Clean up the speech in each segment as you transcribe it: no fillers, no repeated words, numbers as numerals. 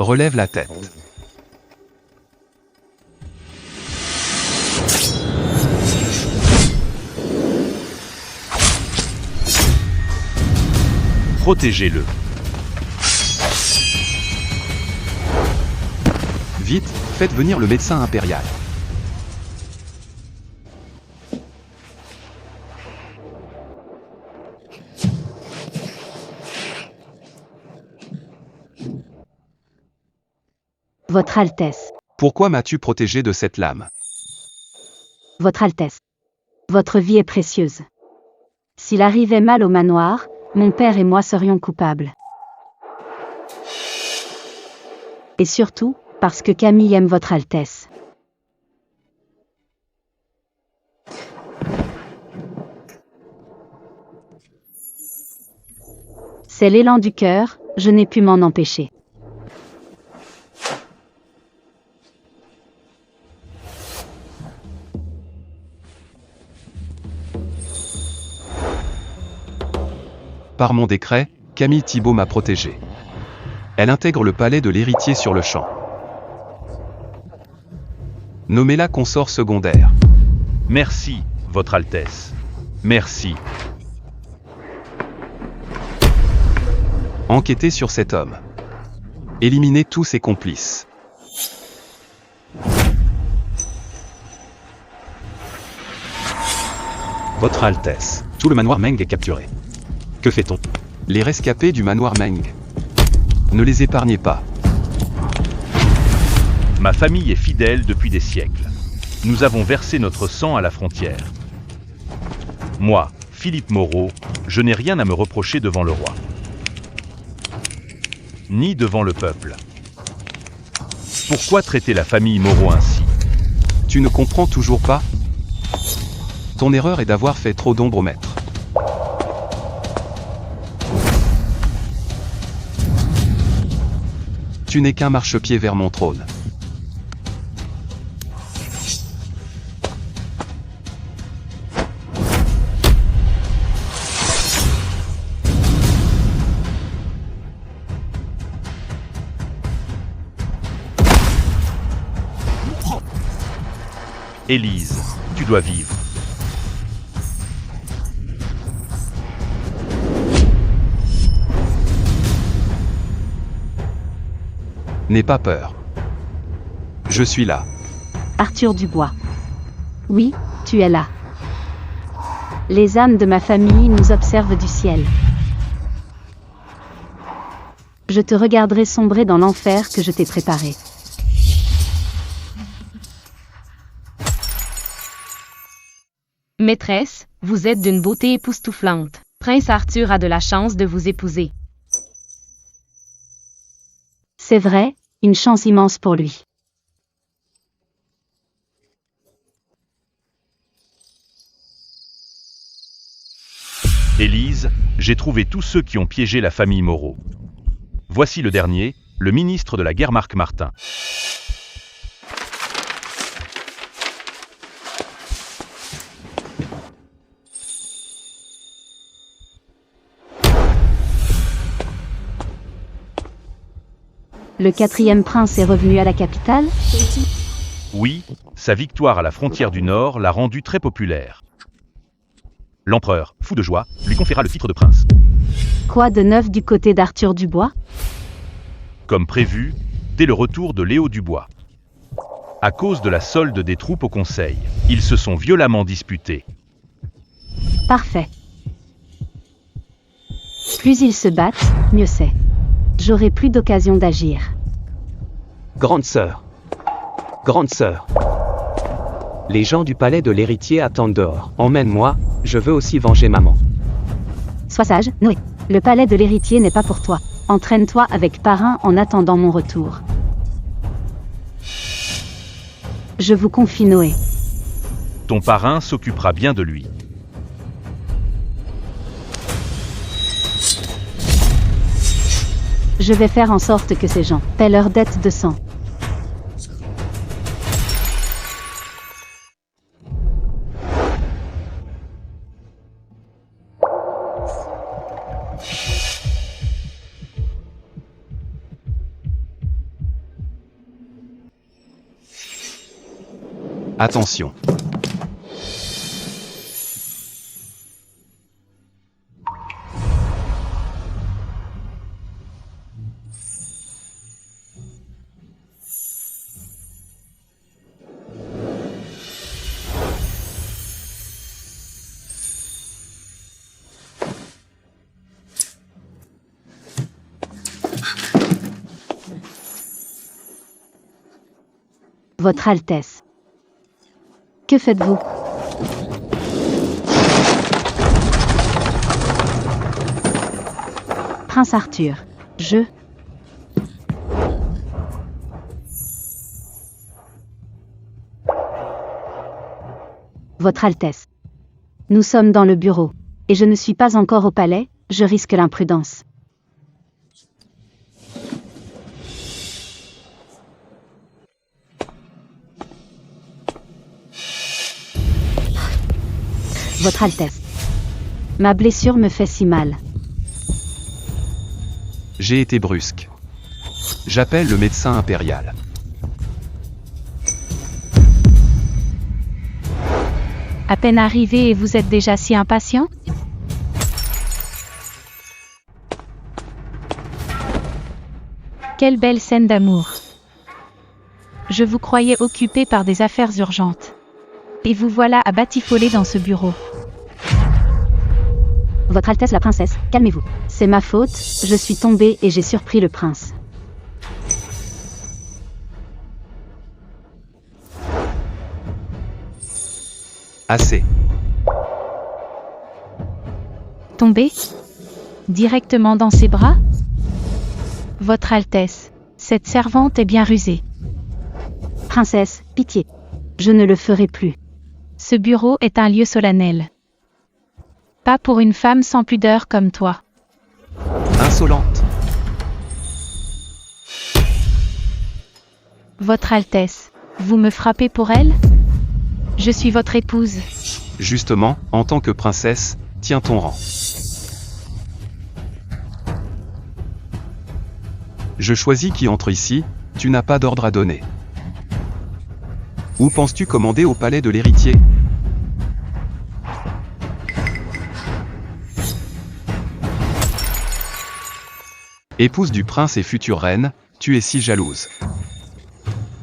Relève la tête. Protégez-le. Vite, faites venir le médecin impérial. Votre Altesse. Pourquoi m'as-tu protégé de cette lame? Votre Altesse. Votre vie est précieuse. S'il arrivait mal au manoir, mon père et moi serions coupables. Et surtout, parce que Camille aime votre Altesse. C'est l'élan du cœur, je n'ai pu m'en empêcher. Par mon décret, Camille Thibault m'a protégé. Elle intègre le palais de l'héritier sur le champ. Nommez-la consort secondaire. Merci, Votre Altesse. Merci. Enquêtez sur cet homme. Éliminez tous ses complices. Votre Altesse, tout le manoir Meng est capturé. Que fait-on? Les rescapés du manoir Meng. Ne les épargnez pas. Ma famille est fidèle depuis des siècles. Nous avons versé notre sang à la frontière. Moi, Philippe Moreau, je n'ai rien à me reprocher devant le roi. Ni devant le peuple. Pourquoi traiter la famille Moreau ainsi? Tu ne comprends toujours pas? Ton erreur est d'avoir fait trop d'ombre au maître. Tu n'es qu'un marchepied vers mon trône. Élise, tu dois vivre. N'aie pas peur. Je suis là. Arthur Dubois. Oui, tu es là. Les âmes de ma famille nous observent du ciel. Je te regarderai sombrer dans l'enfer que je t'ai préparé. Maîtresse, vous êtes d'une beauté époustouflante. Prince Arthur a de la chance de vous épouser. C'est vrai, une chance immense pour lui. Élise, j'ai trouvé tous ceux qui ont piégé la famille Moreau. Voici le dernier, le ministre de la guerre Marc Martin. Le 4e prince est revenu à la capitale? Oui, sa victoire à la frontière du Nord l'a rendu très populaire. L'empereur, fou de joie, lui conféra le titre de prince. Quoi de neuf du côté d'Arthur Dubois? Comme prévu, dès le retour de Léo Dubois. À cause de la solde des troupes au Conseil, ils se sont violemment disputés. Parfait. Plus ils se battent, mieux c'est. J'aurai plus d'occasion d'agir. Grande sœur. Grande sœur. Les gens du palais de l'héritier attendent dehors. Emmène-moi, je veux aussi venger maman. Sois sage, Noé. Le palais de l'héritier n'est pas pour toi. Entraîne-toi avec Parrain en attendant mon retour. Je vous confie Noé. Ton parrain s'occupera bien de lui. Je vais faire en sorte que ces gens paient leurs dettes de sang. Attention. Votre Altesse. Que faites-vous? Prince Arthur. Je. Votre Altesse. Nous sommes dans le bureau. Et je ne suis pas encore au palais, je risque l'imprudence. Votre Altesse. Ma blessure me fait si mal. J'ai été brusque. J'appelle le médecin impérial. À peine arrivé et vous êtes déjà si impatient? Quelle belle scène d'amour. Je vous croyais occupé par des affaires urgentes. Et vous voilà à batifoler dans ce bureau. Votre Altesse la princesse, calmez-vous. C'est ma faute, je suis tombée et j'ai surpris le prince. Assez. Tombé? Directement dans ses bras? Votre Altesse, cette servante est bien rusée. Princesse, pitié. Je ne le ferai plus. Ce bureau est un lieu solennel. Pas pour une femme sans pudeur comme toi. Insolente. Votre Altesse, vous me frappez pour elle? Je suis votre épouse. Justement, en tant que princesse, tiens ton rang. Je choisis qui entre ici, tu n'as pas d'ordre à donner. Où penses-tu commander au palais de l'héritier? Épouse du prince et future reine, tu es si jalouse.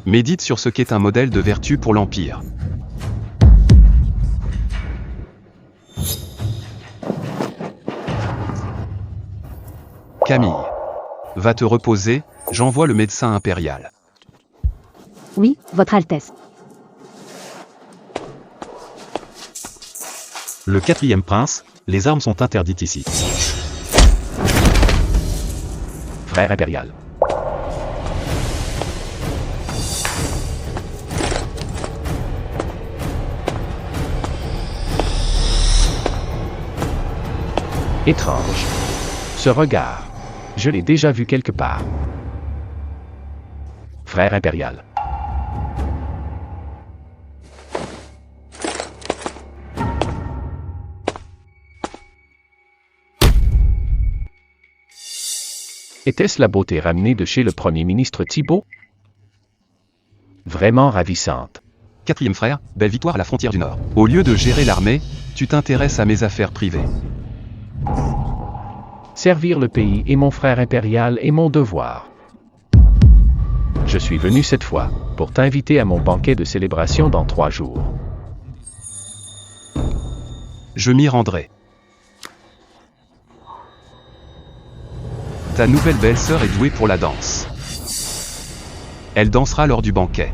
Médite sur ce qu'est un modèle de vertu pour l'Empire. Camille. Va te reposer, j'envoie le médecin impérial. Oui, Votre Altesse. Le 4e prince, les armes sont interdites ici. Frère impérial. Étrange. Ce regard. Je l'ai déjà vu quelque part. Frère impérial. Était-ce la beauté ramenée de chez le Premier ministre Thibaut? Vraiment ravissante. 4e frère, belle victoire à la frontière du Nord. Au lieu de gérer l'armée, tu t'intéresses à mes affaires privées. Servir le pays et mon frère impérial est mon devoir. Je suis venu cette fois pour t'inviter à mon banquet de célébration dans 3 jours. Je m'y rendrai. Ta nouvelle belle-sœur est douée pour la danse. Elle dansera lors du banquet.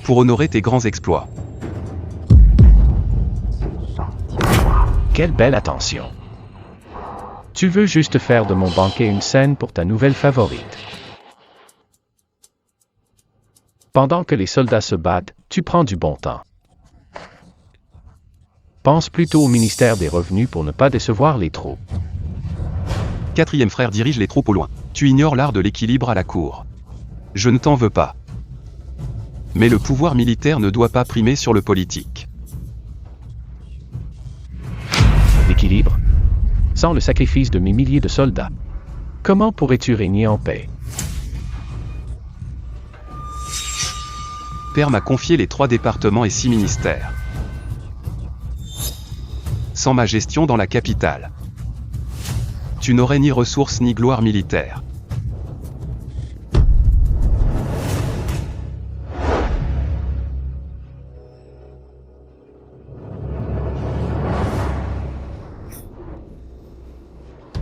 Pour honorer tes grands exploits. Quelle belle attention. Tu veux juste faire de mon banquet une scène pour ta nouvelle favorite. Pendant que les soldats se battent, tu prends du bon temps. Pense plutôt au ministère des Revenus pour ne pas décevoir les troupes. 4e frère dirige les troupes au loin. Tu ignores l'art de l'équilibre à la cour. Je ne t'en veux pas. Mais le pouvoir militaire ne doit pas primer sur le politique. L'équilibre. Sans le sacrifice de mes milliers de soldats. Comment pourrais-tu régner en paix? Père m'a confié les 3 départements et 6 ministères. Sans ma gestion dans la capitale, tu n'aurais ni ressources ni gloire militaire.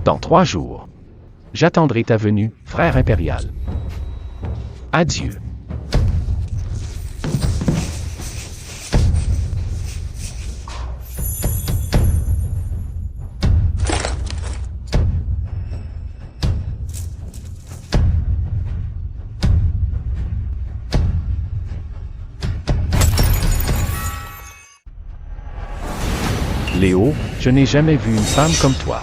Dans 3 jours. J'attendrai ta venue, frère impérial. Adieu. Léo, je n'ai jamais vu une femme comme toi.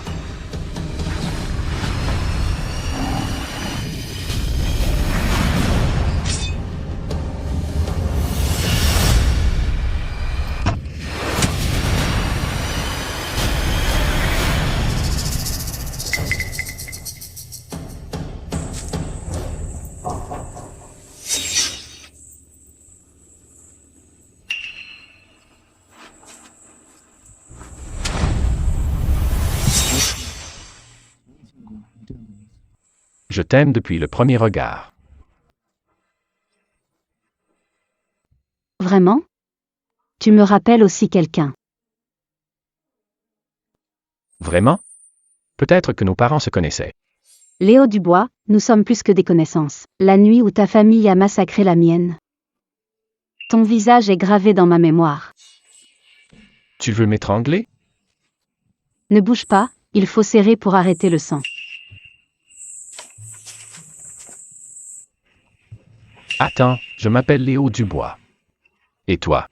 Je t'aime depuis le premier regard. Vraiment? Tu me rappelles aussi quelqu'un. Vraiment? Peut-être que nos parents se connaissaient. Léo Dubois, nous sommes plus que des connaissances. La nuit où ta famille a massacré la mienne. Ton visage est gravé dans ma mémoire. Tu veux m'étrangler? Ne bouge pas, il faut serrer pour arrêter le sang. Attends, je m'appelle Léo Dubois. Et toi?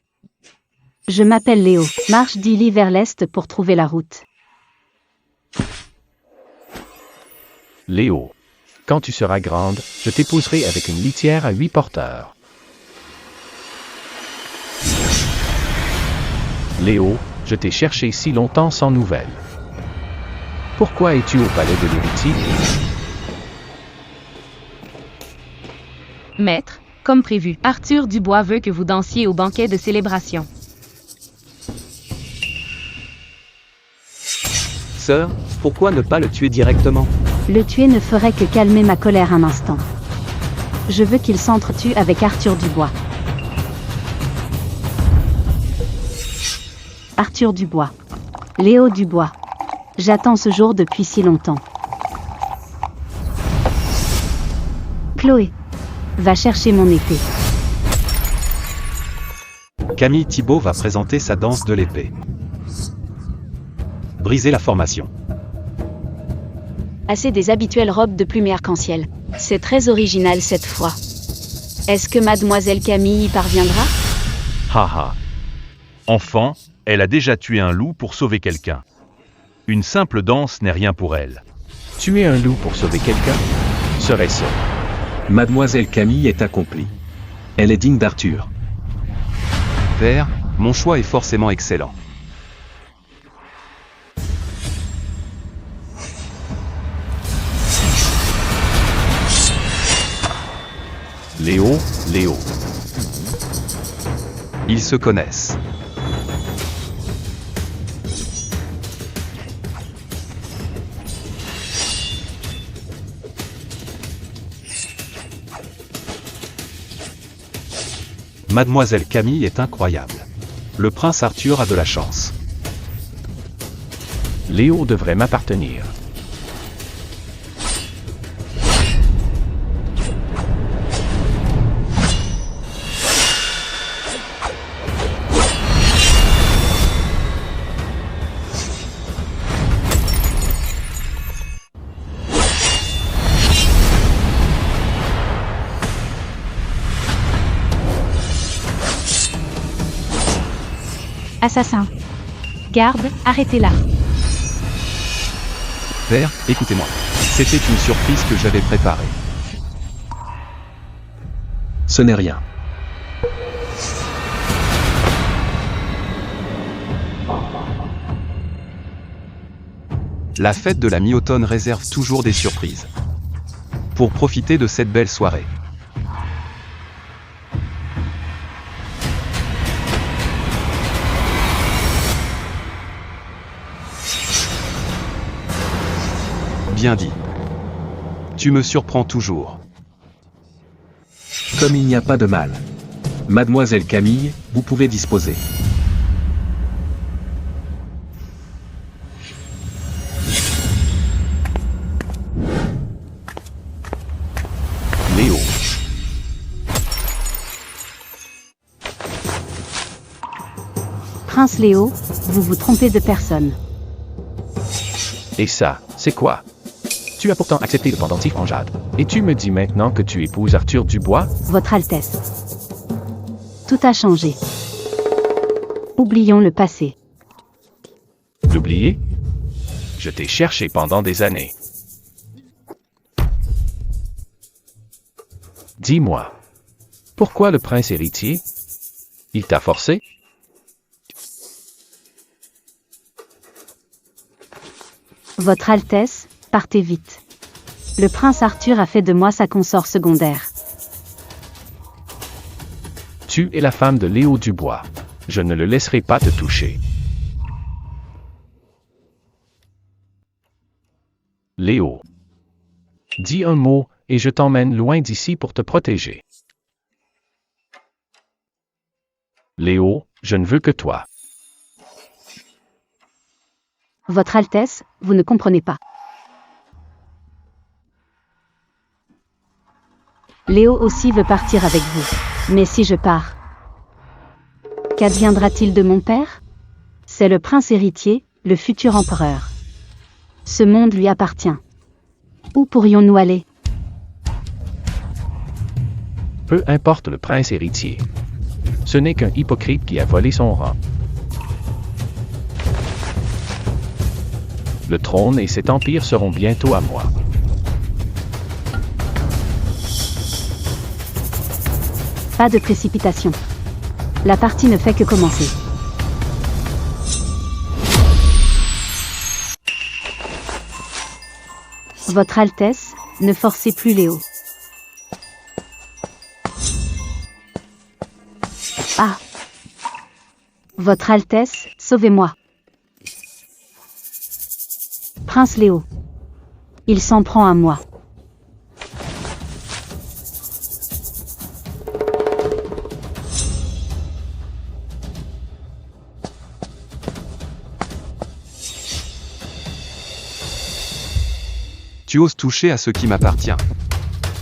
Je m'appelle Léo. Marche d'Illy vers l'est pour trouver la route. Léo. Quand tu seras grande, je t'épouserai avec une litière à 8 porteurs. Léo, je t'ai cherché si longtemps sans nouvelles. Pourquoi es-tu au palais de l'héritier? Maître, comme prévu, Arthur Dubois veut que vous dansiez au banquet de célébration. Sœur, pourquoi ne pas le tuer directement? Le tuer ne ferait que calmer ma colère un instant. Je veux qu'il s'entretue avec Arthur Dubois. Arthur Dubois. Léo Dubois. J'attends ce jour depuis si longtemps. Chloé. Va chercher mon épée. Camille Thibault va présenter sa danse de l'épée. Briser la formation. Assez des habituelles robes de plume et arc-en-ciel. C'est très original cette fois. Est-ce que mademoiselle Camille y parviendra? Haha. Enfant, elle a déjà tué un loup pour sauver quelqu'un. Une simple danse n'est rien pour elle. Tuer un loup pour sauver quelqu'un? Serait-ce? Mademoiselle Camille est accomplie. Elle est digne d'Arthur. Père, mon choix est forcément excellent. Léo, Léo. Ils se connaissent. Mademoiselle Camille est incroyable. Le prince Arthur a de la chance. Léo devrait m'appartenir. Assassin. Garde, arrêtez-la. Père, écoutez-moi. C'était une surprise que j'avais préparée. Ce n'est rien. La fête de la mi-automne réserve toujours des surprises. Pour profiter de cette belle soirée, bien dit. Tu me surprends toujours. Comme il n'y a pas de mal. Mademoiselle Camille, vous pouvez disposer. Léo. Prince Léo, vous vous trompez de personne. Et ça, c'est quoi? Tu as pourtant accepté le pendentif en jade. Et tu me dis maintenant que tu épouses Arthur Dubois? Votre Altesse. Tout a changé. Oublions le passé. L'oublier? Je t'ai cherché pendant des années. Dis-moi, pourquoi le prince héritier? Il t'a forcé? Votre Altesse, partez vite. Le prince Arthur a fait de moi sa consort secondaire. Tu es la femme de Léo Dubois. Je ne le laisserai pas te toucher. Léo. Dis un mot, et je t'emmène loin d'ici pour te protéger. Léo, je ne veux que toi. Votre Altesse, vous ne comprenez pas. Léo aussi veut partir avec vous. Mais si je pars, qu'adviendra-t-il de mon père? C'est le prince héritier, le futur empereur. Ce monde lui appartient. Où pourrions-nous aller? Peu importe le prince héritier. Ce n'est qu'un hypocrite qui a volé son rang. Le trône et cet empire seront bientôt à moi. Pas de précipitation. La partie ne fait que commencer. Votre Altesse, ne forcez plus Léo. Ah! Votre Altesse, sauvez-moi. Prince Léo. Il s'en prend à moi. Tu oses toucher à ce qui m'appartient.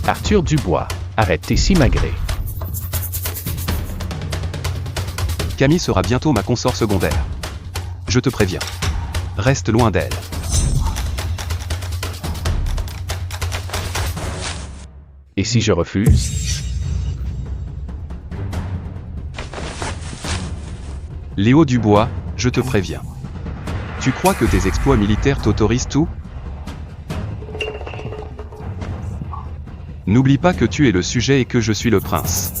Arthur Dubois, arrête tes simagrées. Camille sera bientôt ma consort secondaire. Je te préviens. Reste loin d'elle. Et si je refuse? Léo Dubois, je te préviens. Tu crois que tes exploits militaires t'autorisent tout? N'oublie pas que tu es le sujet et que je suis le prince.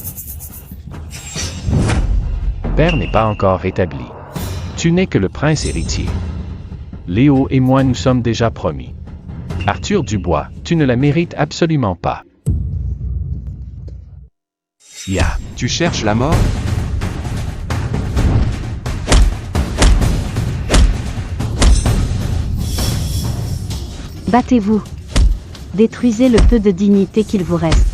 Père n'est pas encore rétabli. Tu n'es que le prince héritier. Léo et moi nous sommes déjà promis. Arthur Dubois, tu ne la mérites absolument pas. Ya. Tu cherches la mort? Battez-vous. Détruisez le peu de dignité qu'il vous reste.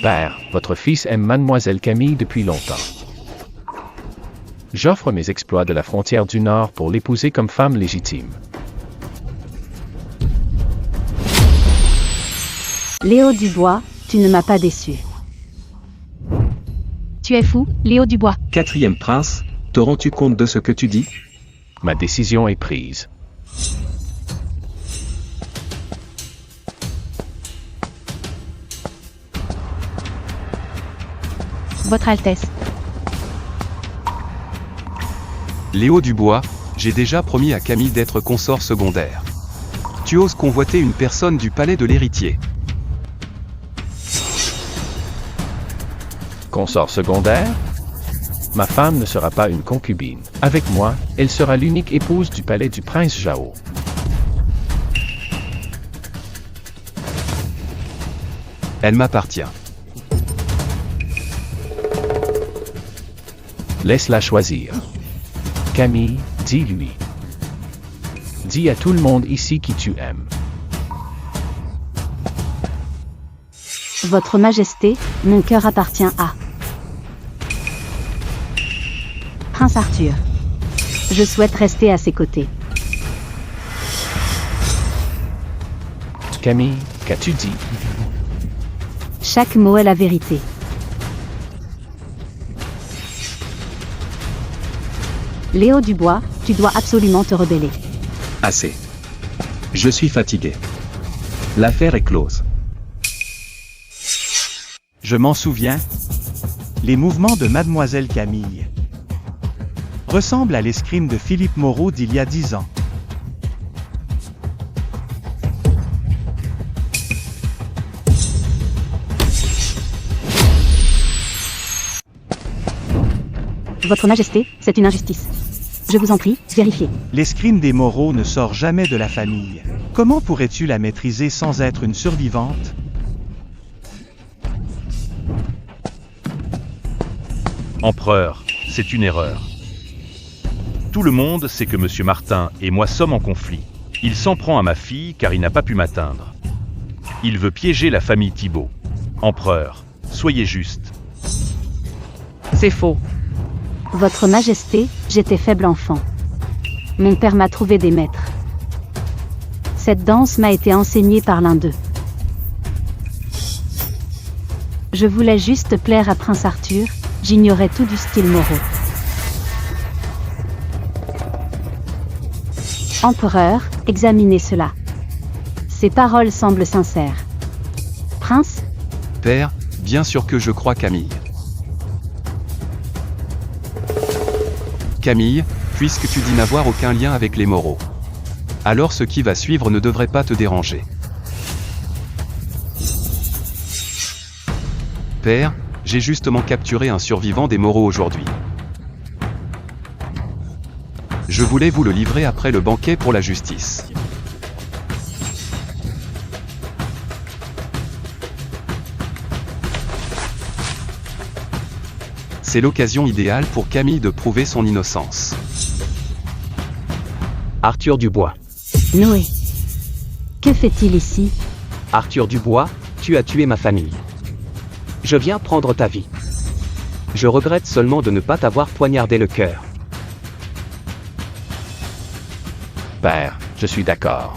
Père, votre fils aime mademoiselle Camille depuis longtemps. J'offre mes exploits de la frontière du Nord pour l'épouser comme femme légitime. Léo Dubois, tu ne m'as pas déçu. Tu es fou, Léo Dubois. Quatrième prince, te rends-tu compte de ce que tu dis? Ma décision est prise. Votre Altesse. Léo Dubois, j'ai déjà promis à Camille d'être consort secondaire. Tu oses convoiter une personne du palais de l'héritier. Consort secondaire? Ma femme ne sera pas une concubine. Avec moi, elle sera l'unique épouse du palais du prince Jao. Elle m'appartient. Laisse-la choisir. Camille, dis-lui. Dis à tout le monde ici qui tu aimes. Votre Majesté, mon cœur appartient à Prince Arthur. Je souhaite rester à ses côtés. Camille, qu'as-tu dit? Chaque mot est la vérité. Léo Dubois, tu dois absolument te rebeller. Assez. Je suis fatigué. L'affaire est close. Je m'en souviens. Les mouvements de Mademoiselle Camille ressemblent à l'escrime de Philippe Moreau d'il y a 10 ans. Votre Majesté, c'est une injustice. Je vous en prie, vérifiez. L'escrime des Moreau ne sort jamais de la famille. Comment pourrais-tu la maîtriser sans être une survivante? Empereur, c'est une erreur. Tout le monde sait que Monsieur Martin et moi sommes en conflit. Il s'en prend à ma fille car il n'a pas pu m'atteindre. Il veut piéger la famille Thibault. Empereur, soyez juste. C'est faux. Votre Majesté, j'étais faible enfant. Mon père m'a trouvé des maîtres. Cette danse m'a été enseignée par l'un d'eux. Je voulais juste plaire à Prince Arthur, j'ignorais tout du style Moreau. Empereur, examinez cela. Ces paroles semblent sincères. Prince, Père, bien sûr que je crois Camille. Camille, puisque tu dis n'avoir aucun lien avec les Moreau. Alors ce qui va suivre ne devrait pas te déranger. Père, j'ai justement capturé un survivant des Moreau aujourd'hui. Je voulais vous le livrer après le banquet pour la justice. C'est l'occasion idéale pour Camille de prouver son innocence. Arthur Dubois. Noé. Que fait-il ici? Arthur Dubois, tu as tué ma famille. Je viens prendre ta vie. Je regrette seulement de ne pas t'avoir poignardé le cœur. Père, je suis d'accord.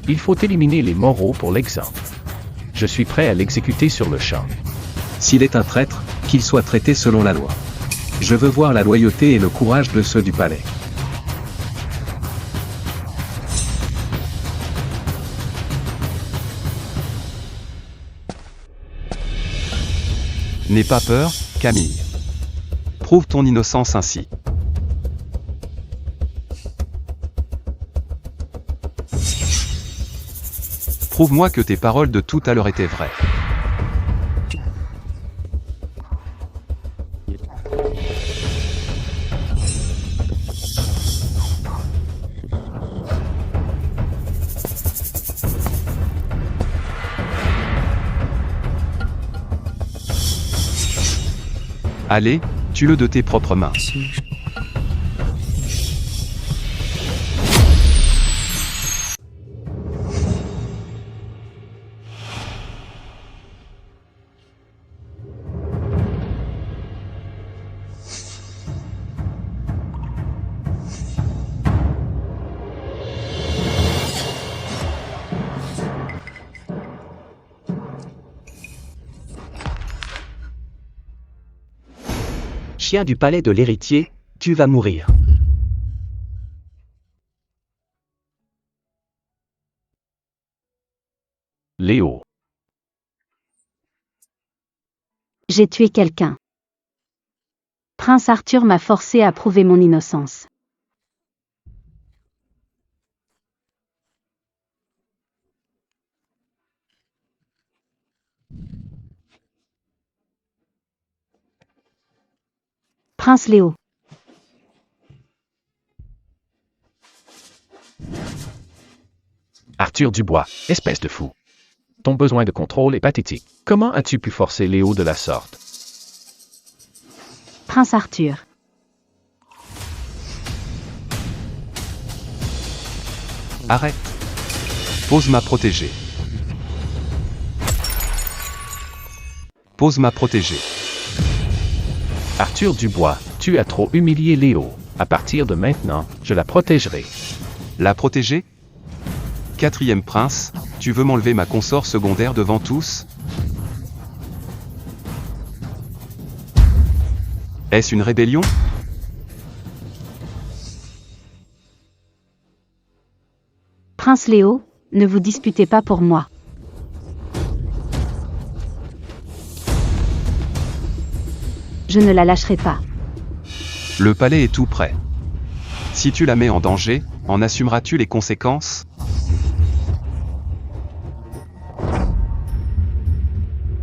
Il faut éliminer les Moreau pour l'exemple. Je suis prêt à l'exécuter sur le champ. S'il est un traître, qu'il soit traité selon la loi. Je veux voir la loyauté et le courage de ceux du palais. N'aie pas peur, Camille. Prouve ton innocence ainsi. Prouve-moi que tes paroles de tout à l'heure étaient vraies. Allez, tue-le de tes propres mains. Chien du palais de l'héritier, tu vas mourir. Léo. J'ai tué quelqu'un. Prince Arthur m'a forcé à prouver mon innocence. Prince Léo. Arthur Dubois, espèce de fou. Ton besoin de contrôle est pathétique. Comment as-tu pu forcer Léo de la sorte? Prince Arthur. Arrête. Pose ma protégée. Pose ma protégée. Arthur Dubois, tu as trop humilié Léo. À partir de maintenant, je la protégerai. La protégée? Quatrième prince, tu veux m'enlever ma consort secondaire devant tous? Est-ce une rébellion? Prince Léo, ne vous disputez pas pour moi. Je ne la lâcherai pas. Le palais est tout prêt. Si tu la mets en danger, en assumeras-tu les conséquences?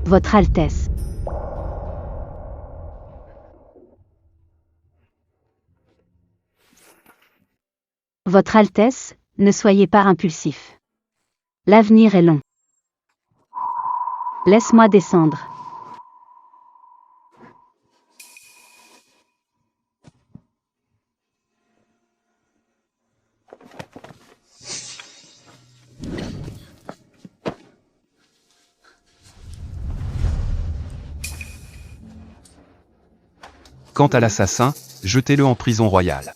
Votre Altesse. Votre Altesse, ne soyez pas impulsif. L'avenir est long. Laisse-moi descendre. Quant à l'assassin, jetez-le en prison royale.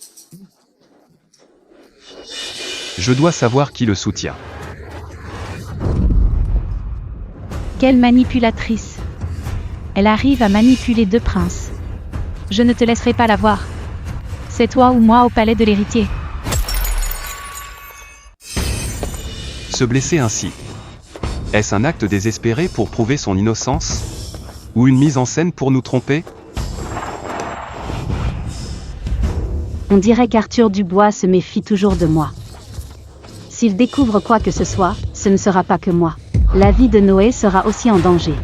Je dois savoir qui le soutient. Quelle manipulatrice. Elle arrive à manipuler deux princes. Je ne te laisserai pas la voir. C'est toi ou moi au palais de l'héritier. Se blesser ainsi. Est-ce un acte désespéré pour prouver son innocence? Ou une mise en scène pour nous tromper? On dirait qu'Arthur Dubois se méfie toujours de moi. S'il découvre quoi que ce soit, ce ne sera pas que moi. La vie de Noé sera aussi en danger.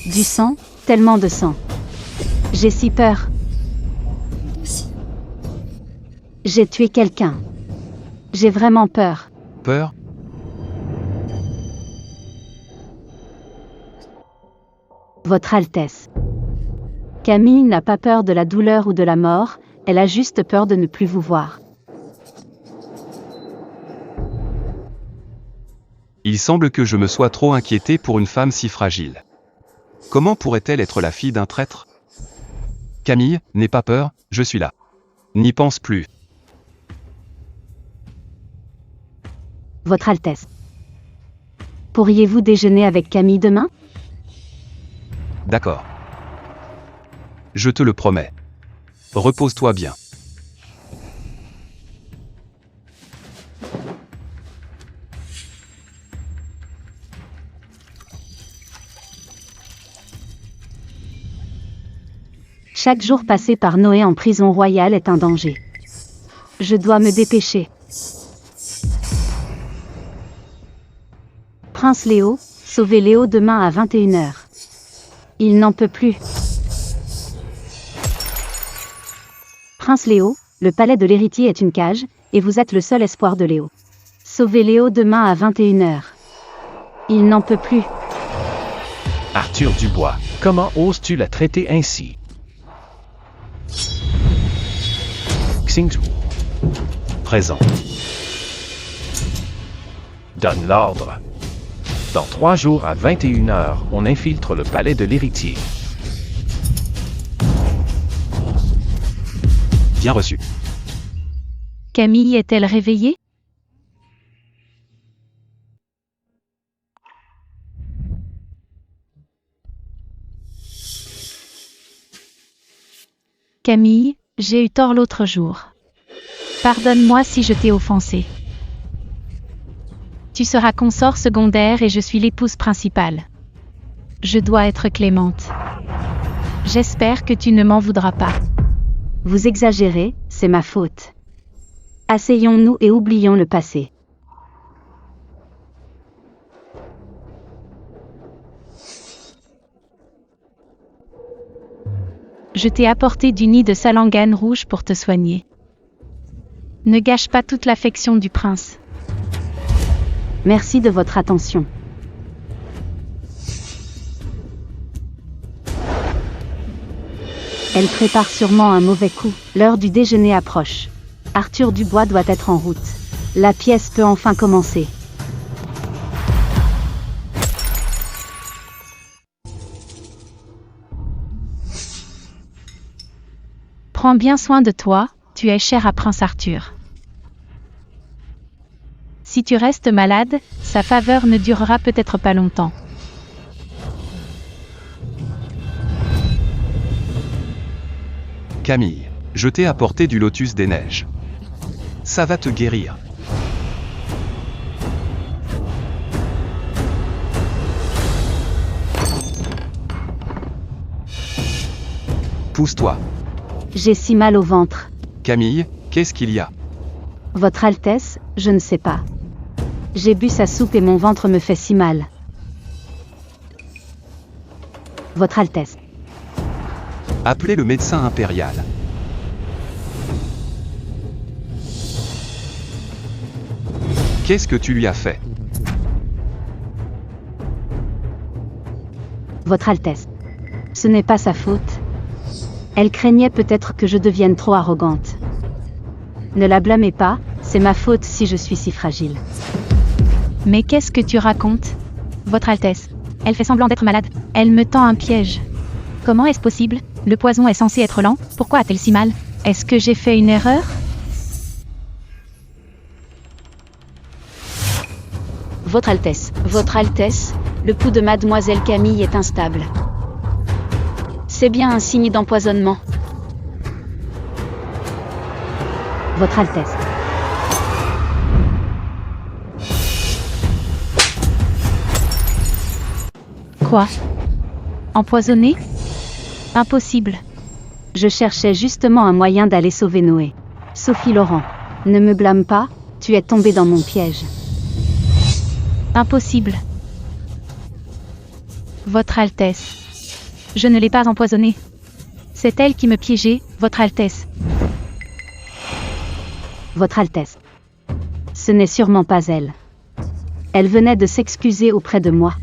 Du sang, tellement de sang. J'ai si peur. J'ai tué quelqu'un. J'ai vraiment peur. Peur? Votre Altesse. Camille n'a pas peur de la douleur ou de la mort, elle a juste peur de ne plus vous voir. Il semble que je me sois trop inquiété pour une femme si fragile. Comment pourrait-elle être la fille d'un traître? Camille, n'aie pas peur, je suis là. N'y pense plus. Votre Altesse. Pourriez-vous déjeuner avec Camille demain? D'accord. Je te le promets. Repose-toi bien. Chaque jour passé par Noé en prison royale est un danger. Je dois me dépêcher. Prince Léo, sauvez Léo demain à 21h. Il n'en peut plus. Prince Léo, le palais de l'héritier est une cage, et vous êtes le seul espoir de Léo. Sauvez Léo demain à 21h. Il n'en peut plus. Arthur Dubois, comment oses-tu la traiter ainsi? Xingzhu. Présent. Donne l'ordre. Dans 3 jours à 21h, on infiltre le palais de l'héritier. Bien reçu. Camille est-elle réveillée? Camille, j'ai eu tort l'autre jour. Pardonne-moi si je t'ai offensé. Tu seras consort secondaire et je suis l'épouse principale. Je dois être clémente. J'espère que tu ne m'en voudras pas. Vous exagérez, c'est ma faute. Asseyons-nous et oublions le passé. Je t'ai apporté du nid de Salangane rouge pour te soigner. Ne gâche pas toute l'affection du prince. Merci de votre attention. Elle prépare sûrement un mauvais coup. L'heure du déjeuner approche. Arthur Dubois doit être en route. La pièce peut enfin commencer. Prends bien soin de toi, tu es cher à Prince Arthur. Si tu restes malade, sa faveur ne durera peut-être pas longtemps. Camille, je t'ai apporté du lotus des neiges. Ça va te guérir. Pousse-toi. J'ai si mal au ventre. Camille, qu'est-ce qu'il y a? Votre Altesse, je ne sais pas. J'ai bu sa soupe et mon ventre me fait si mal. Votre Altesse. Appelez le médecin impérial. Qu'est-ce que tu lui as fait? Votre Altesse. Ce n'est pas sa faute. Elle craignait peut-être que je devienne trop arrogante. Ne la blâmez pas, c'est ma faute si je suis si fragile. Mais qu'est-ce que tu racontes? Votre Altesse. Elle fait semblant d'être malade. Elle me tend un piège. Comment est-ce possible? Le poison est censé être lent, pourquoi a-t-elle si mal? Est-ce que j'ai fait une erreur? Votre Altesse, le pouls de Mademoiselle Camille est instable. C'est bien un signe d'empoisonnement. Votre Altesse. Quoi? Empoisonné? Impossible. Je cherchais justement un moyen d'aller sauver Noé. Sophie Laurent. Ne me blâme pas, tu es tombée dans mon piège. Impossible. Votre Altesse. Je ne l'ai pas empoisonnée. C'est elle qui me piégeait, Votre Altesse. Votre Altesse. Ce n'est sûrement pas elle. Elle venait de s'excuser auprès de moi.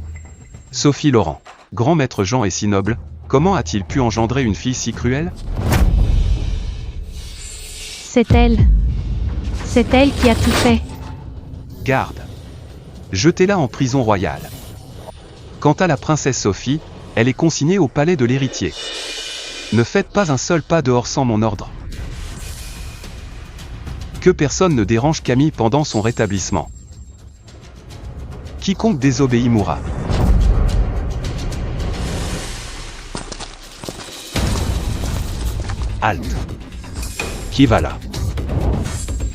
Sophie Laurent. Grand maître Jean est si noble, comment a-t-il pu engendrer une fille si cruelle? C'est elle. C'est elle qui a tout fait. Garde. Jetez-la en prison royale. Quant à la princesse Sophie, elle est consignée au palais de l'héritier. Ne faites pas un seul pas dehors sans mon ordre. Que personne ne dérange Camille pendant son rétablissement. Quiconque désobéit mourra. Halte. Qui va là?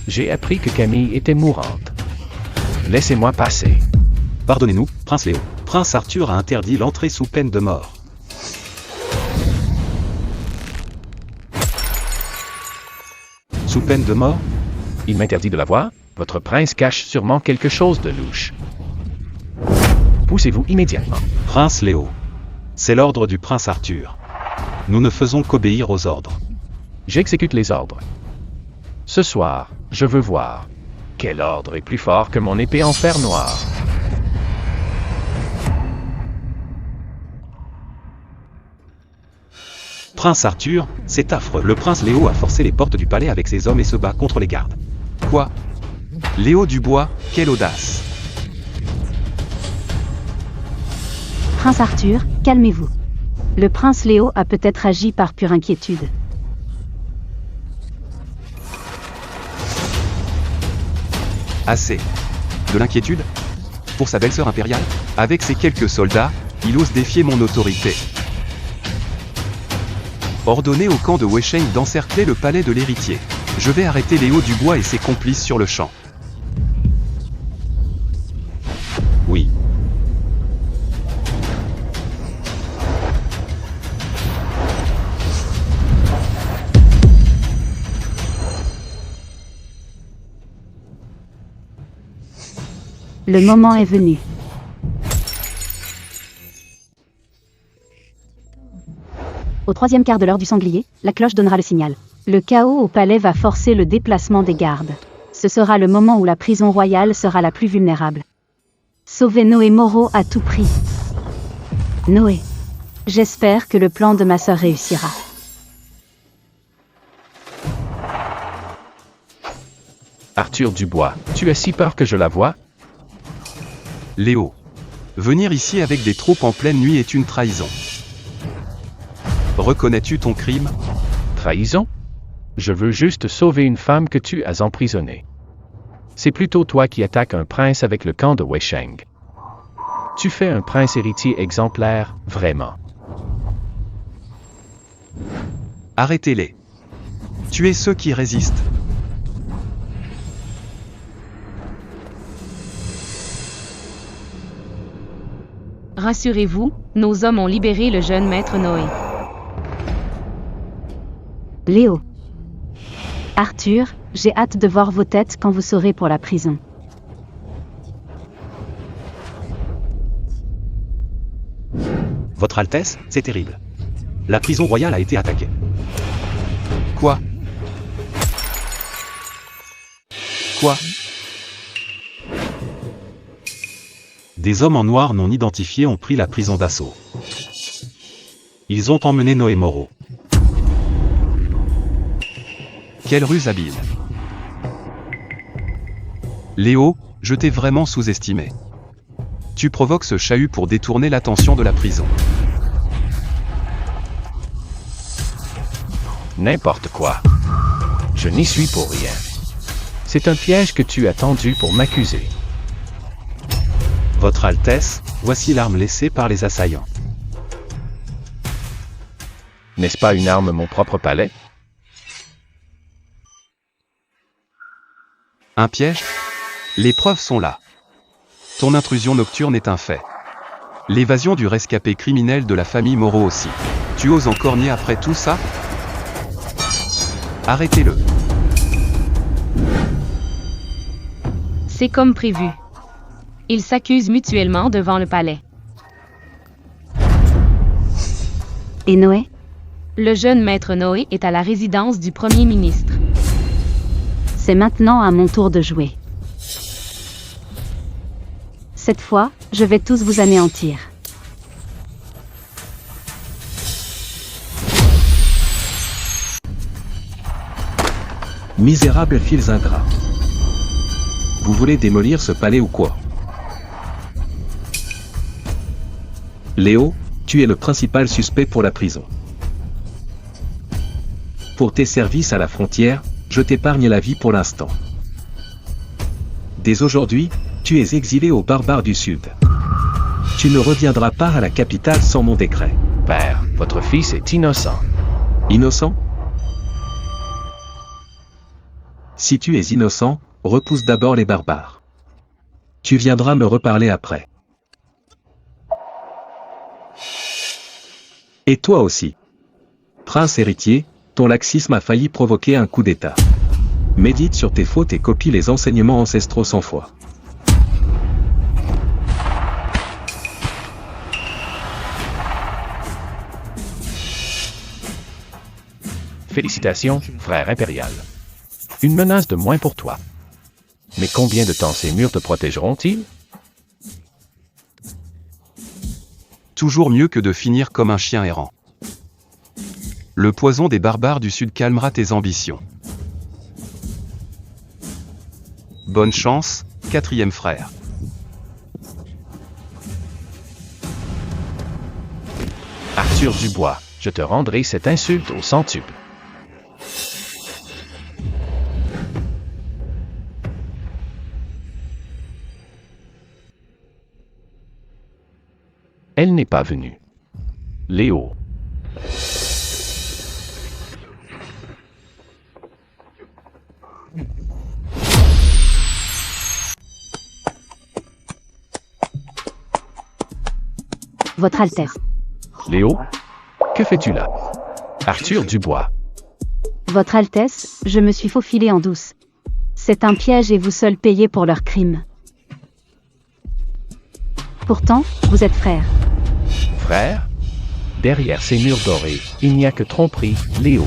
J'ai appris que Camille était mourante. Laissez-moi passer. Pardonnez-nous, Prince Léo. Prince Arthur a interdit l'entrée sous peine de mort. Sous peine de mort? Il m'interdit de la voir. Votre prince cache sûrement quelque chose de louche. Poussez-vous immédiatement. Prince Léo. C'est l'ordre du prince Arthur. Nous ne faisons qu'obéir aux ordres. J'exécute les ordres. Ce soir, je veux voir. Quel ordre est plus fort que mon épée en fer noir? Prince Arthur, c'est affreux. Le prince Léo a forcé les portes du palais avec ses hommes et se bat contre les gardes. Quoi? Léo Dubois, quelle audace! Prince Arthur, calmez-vous. Le prince Léo a peut-être agi par pure inquiétude. Assez. De l'inquiétude? Pour sa belle-sœur impériale? Avec ses quelques soldats, il ose défier mon autorité. Ordonnez au camp de Weisheng d'encercler le palais de l'héritier. Je vais arrêter Léo Dubois et ses complices sur le champ. Le moment est venu. Au troisième quart de l'heure du sanglier, la cloche donnera le signal. Le chaos au palais va forcer le déplacement des gardes. Ce sera le moment où la prison royale sera la plus vulnérable. Sauvez Noé Moreau à tout prix. Noé. J'espère que le plan de ma sœur réussira. Arthur Dubois, tu as si peur que je la voie? Léo. Venir ici avec des troupes en pleine nuit est une trahison. Reconnais-tu ton crime? Trahison? Je veux juste sauver une femme que tu as emprisonnée. C'est plutôt toi qui attaques un prince avec le camp de Weisheng. Tu fais un prince héritier exemplaire, vraiment. Arrêtez-les. Tuez ceux qui résistent. Rassurez-vous, nos hommes ont libéré le jeune maître Noé. Léo. Arthur, j'ai hâte de voir vos têtes quand vous serez pour la prison. Votre Altesse, c'est terrible. La prison royale a été attaquée. Quoi? Quoi? Des hommes en noir non identifiés ont pris la prison d'assaut. Ils ont emmené Noé Moreau. Quelle ruse habile. Léo, je t'ai vraiment sous-estimé. Tu provoques ce chahut pour détourner l'attention de la prison. N'importe quoi. Je n'y suis pour rien. C'est un piège que tu as tendu pour m'accuser. Votre Altesse, voici l'arme laissée par les assaillants. N'est-ce pas une arme mon propre palais? Un piège? Les preuves sont là. Ton intrusion nocturne est un fait. L'évasion du rescapé criminel de la famille Moreau aussi. Tu oses encore nier après tout ça? Arrêtez-le. C'est comme prévu. Ils s'accusent mutuellement devant le palais. Et Noé? Le jeune maître Noé est à la résidence du Premier ministre. C'est maintenant à mon tour de jouer. Cette fois, je vais tous vous anéantir. Misérables fils ingrats. Vous voulez démolir ce palais ou quoi? Léo, tu es le principal suspect pour la prison. Pour tes services à la frontière, je t'épargne la vie pour l'instant. Dès aujourd'hui, tu es exilé aux barbares du Sud. Tu ne reviendras pas à la capitale sans mon décret. Père, votre fils est innocent. Innocent? Si tu es innocent, repousse d'abord les barbares. Tu viendras me reparler après. Et toi aussi. Prince héritier, ton laxisme a failli provoquer un coup d'État. Médite sur tes fautes et copie les enseignements ancestraux sans foi. Félicitations, frère impérial. Une menace de moins pour toi. Mais combien de temps ces murs te protégeront-ils? Toujours mieux que de finir comme un chien errant. Le poison des barbares du Sud calmera tes ambitions. Bonne chance, quatrième frère. Arthur Dubois, je te rendrai cette insulte au centuple. Elle n'est pas venue. Léo. Votre Altesse. Léo, que fais-tu là? Arthur Dubois. Votre Altesse, je me suis faufilé en douce. C'est un piège et vous seuls payez pour leur crime. Pourtant, vous êtes frères. Frère? Derrière ces murs dorés, il n'y a que tromperie, Léo.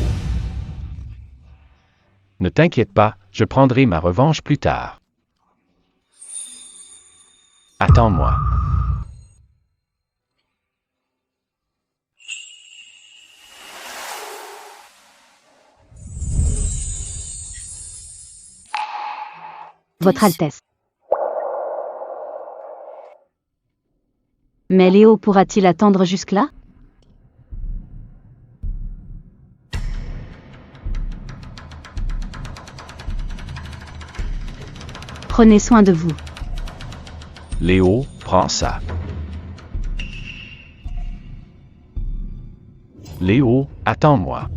Ne t'inquiète pas, je prendrai ma revanche plus tard. Attends-moi. Votre Altesse. Mais Léo pourra-t-il attendre jusque-là? Prenez soin de vous. Léo, prends ça. Léo, attends-moi.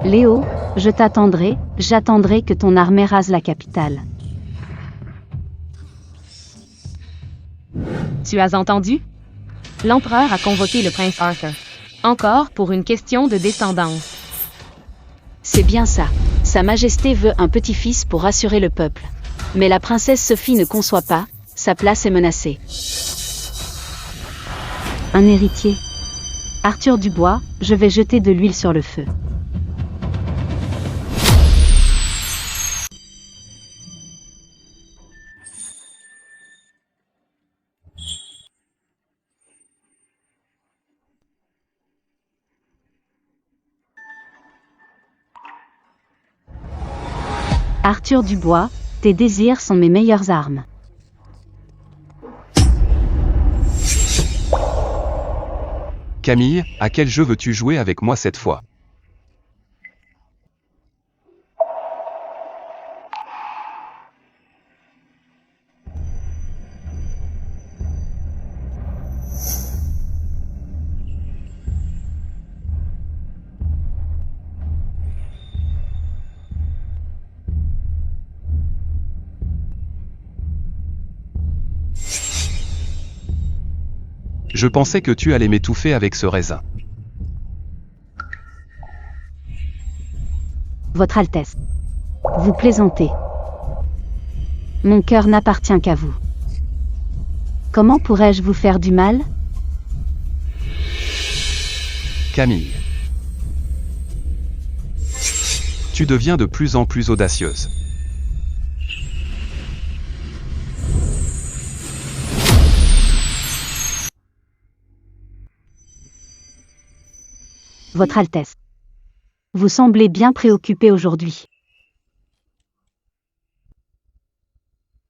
Léo, je t'attendrai, j'attendrai que ton armée rase la capitale. Tu as entendu? L'empereur a convoqué le prince Arthur. Encore pour une question de descendance. C'est bien ça. Sa Majesté veut un petit-fils pour rassurer le peuple. Mais la princesse Sophie ne conçoit pas, sa place est menacée. Un héritier. Arthur Dubois, je vais jeter de l'huile sur le feu. Arthur Dubois, tes désirs sont mes meilleures armes. Camille, à quel jeu veux-tu jouer avec moi cette fois? Je pensais que tu allais m'étouffer avec ce raisin. Votre Altesse. Vous plaisantez. Mon cœur n'appartient qu'à vous. Comment pourrais-je vous faire du mal? Camille. Tu deviens de plus en plus audacieuse. Votre Altesse. Vous semblez bien préoccupé aujourd'hui.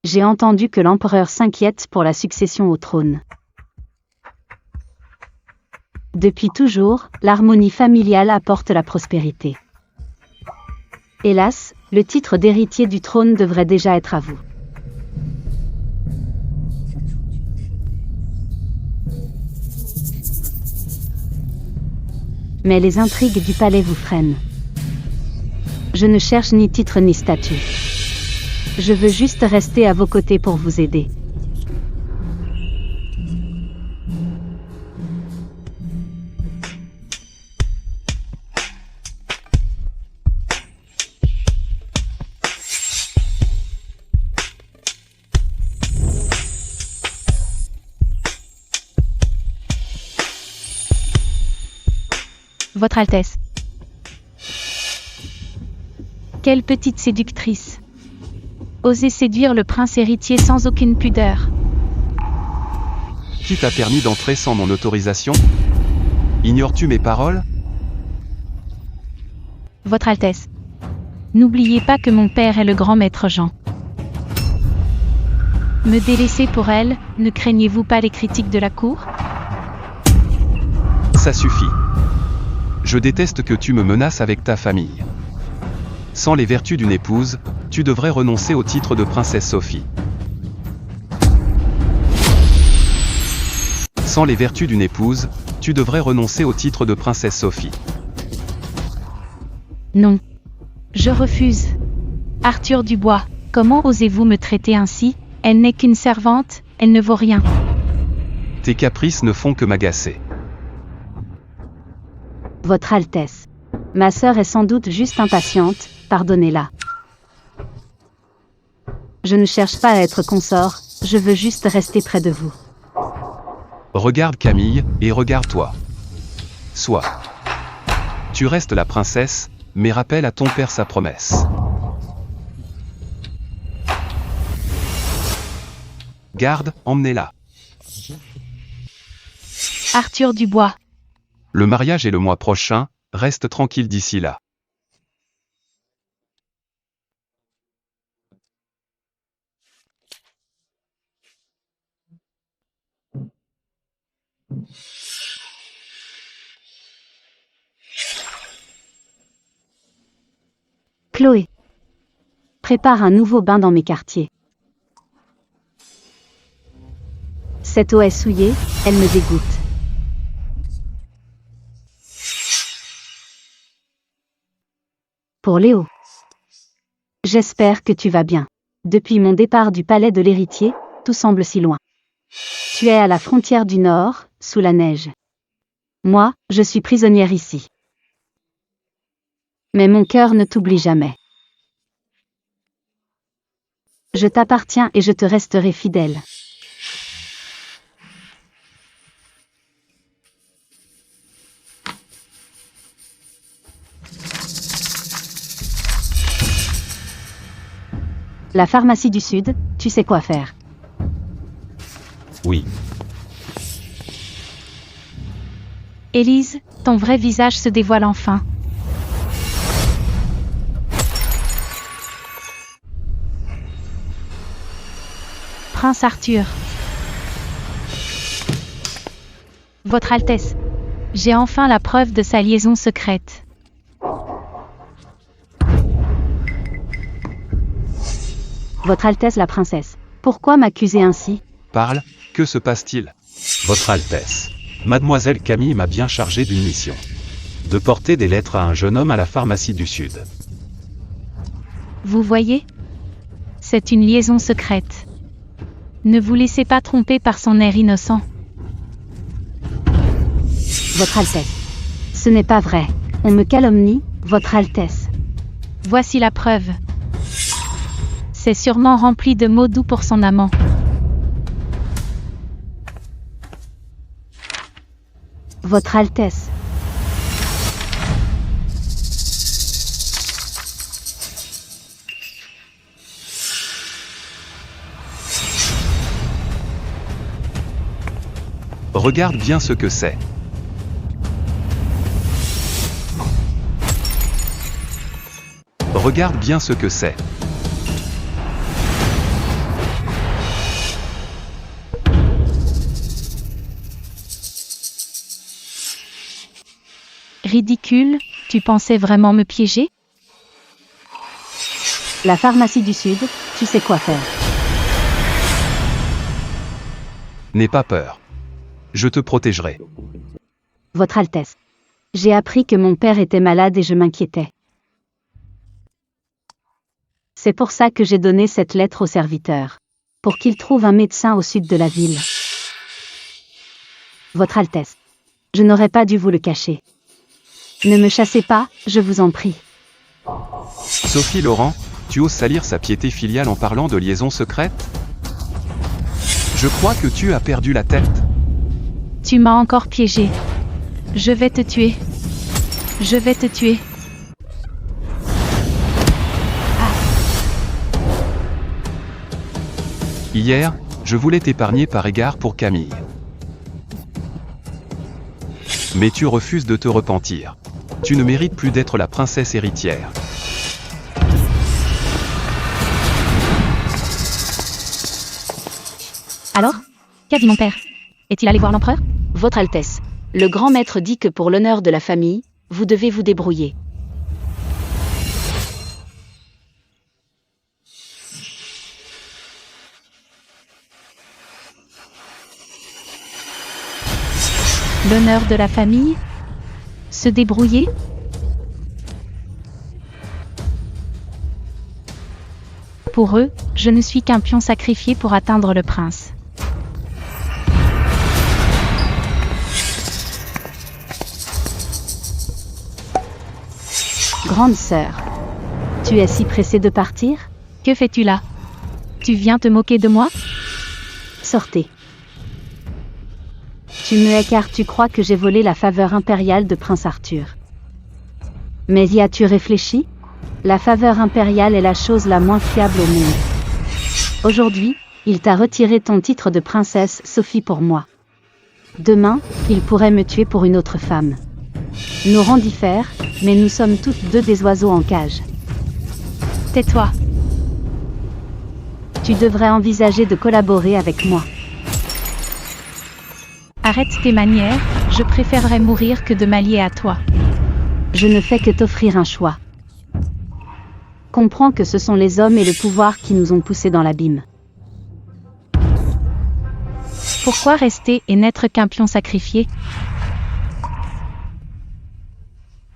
J'ai entendu que l'empereur s'inquiète pour la succession au trône. Depuis toujours, l'harmonie familiale apporte la prospérité. Hélas, le titre d'héritier du trône devrait déjà être à vous. Mais les intrigues du palais vous freinent. Je ne cherche ni titre ni statut. Je veux juste rester à vos côtés pour vous aider. Votre Altesse. Quelle petite séductrice. Osez séduire le prince héritier sans aucune pudeur. Qui t'a permis d'entrer sans mon autorisation? Ignores-tu mes paroles? Votre Altesse. N'oubliez pas que mon père est le grand maître Jean. Me délaisser pour elle, ne craignez-vous pas les critiques de la cour? Ça suffit. Je déteste que tu me menaces avec ta famille. Sans les vertus d'une épouse, tu devrais renoncer au titre de princesse Sophie. Sans les vertus d'une épouse, tu devrais renoncer au titre de princesse Sophie. Non. Je refuse. Arthur Dubois, comment osez-vous me traiter ainsi? Elle n'est qu'une servante, elle ne vaut rien. Tes caprices ne font que m'agacer. Votre Altesse. Ma sœur est sans doute juste impatiente, pardonnez-la. Je ne cherche pas à être consort, je veux juste rester près de vous. Regarde Camille, et regarde-toi. Sois. Tu restes la princesse, mais rappelle à ton père sa promesse. Garde, emmenez-la. Arthur Dubois. Le mariage est le mois prochain, reste tranquille d'ici là. Chloé. Prépare un nouveau bain dans mes quartiers. Cette eau est souillée, elle me dégoûte. Pour Léo. J'espère que tu vas bien. Depuis mon départ du palais de l'héritier, tout semble si loin. Tu es à la frontière du nord, sous la neige. Moi, je suis prisonnière ici. Mais mon cœur ne t'oublie jamais. Je t'appartiens et je te resterai fidèle. La pharmacie du Sud, tu sais quoi faire. Oui. Élise, ton vrai visage se dévoile enfin. Prince Arthur. Votre Altesse. J'ai enfin la preuve de sa liaison secrète. Votre Altesse la princesse. Pourquoi m'accuser ainsi? Parle, que se passe-t-il? Votre Altesse. Mademoiselle Camille m'a bien chargé d'une mission. De porter des lettres à un jeune homme à la pharmacie du Sud. Vous voyez? C'est une liaison secrète. Ne vous laissez pas tromper par son air innocent. Votre Altesse. Ce n'est pas vrai. On me calomnie, Votre Altesse. Voici la preuve. C'est sûrement rempli de mots doux pour son amant. Votre Altesse. Regarde bien ce que c'est. Regarde bien ce que c'est. Ridicule, tu pensais vraiment me piéger? La pharmacie du Sud, tu sais quoi faire. N'aie pas peur. Je te protégerai. Votre Altesse. J'ai appris que mon père était malade et je m'inquiétais. C'est pour ça que j'ai donné cette lettre au serviteur. Pour qu'il trouve un médecin au sud de la ville. Votre Altesse. Je n'aurais pas dû vous le cacher. Ne me chassez pas, je vous en prie. Sophie Laurent, tu oses salir sa piété filiale en parlant de liaison secrète? Je crois que tu as perdu la tête. Tu m'as encore piégé. Je vais te tuer. Je vais te tuer. Hier, je voulais t'épargner par égard pour Camille. Mais tu refuses de te repentir. Tu ne mérites plus d'être la princesse héritière. Alors? Qu'a dit mon père? Est-il allé voir l'empereur? Votre Altesse. Le grand maître dit que pour l'honneur de la famille, vous devez vous débrouiller. L'honneur de la famille? Se débrouiller? Pour eux, je ne suis qu'un pion sacrifié pour atteindre le prince. Grande sœur. Tu es si pressée de partir? Que fais-tu là? Tu viens te moquer de moi? Sortez. Tu me hais car tu crois que j'ai volé la faveur impériale de Prince Arthur. Mais y as-tu réfléchi? La faveur impériale est la chose la moins fiable au monde. Aujourd'hui, il t'a retiré ton titre de princesse Sophie pour moi. Demain, il pourrait me tuer pour une autre femme. Nos rangs diffèrent, mais nous sommes toutes deux des oiseaux en cage. Tais-toi. Tu devrais envisager de collaborer avec moi. Arrête tes manières, je préférerais mourir que de m'allier à toi. Je ne fais que t'offrir un choix. Comprends que ce sont les hommes et le pouvoir qui nous ont poussés dans l'abîme. Pourquoi rester et n'être qu'un pion sacrifié?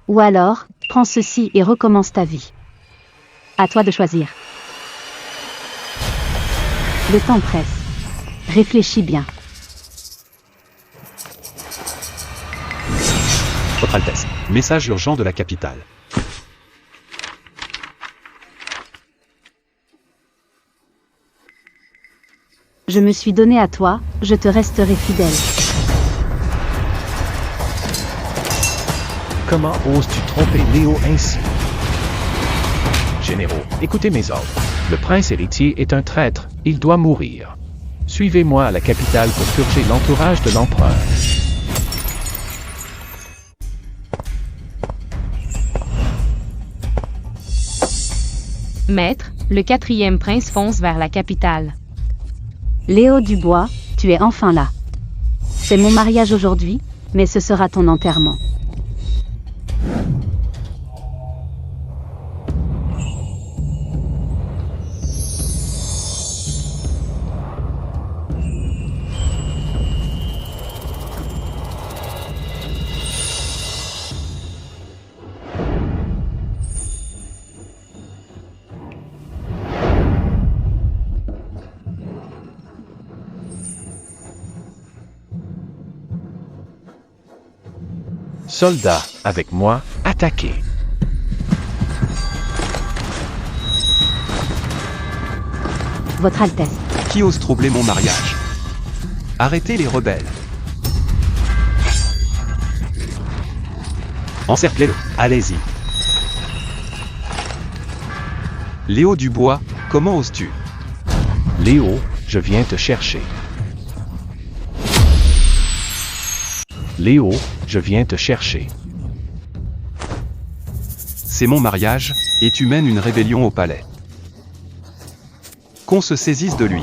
Ou alors, prends ceci et recommence ta vie. À toi de choisir. Le temps presse. Réfléchis bien. Votre Altesse. Message urgent de la capitale. Je me suis donné à toi, je te resterai fidèle. Comment oses-tu tromper Léo ainsi? Généraux, écoutez mes ordres. Le prince héritier est un traître, il doit mourir. Suivez-moi à la capitale pour purger l'entourage de l'empereur. Maître, le 4e prince fonce vers la capitale. Léo Dubois, tu es enfin là. C'est mon mariage aujourd'hui, mais ce sera ton enterrement. Soldats, avec moi, attaquez. Votre Altesse. Qui ose troubler mon mariage? Arrêtez les rebelles. Encerclez-le. Allez-y. Léo Dubois, comment oses-tu? Léo, je viens te chercher. Léo, je viens te chercher. C'est mon mariage, et tu mènes une rébellion au palais. Qu'on se saisisse de lui.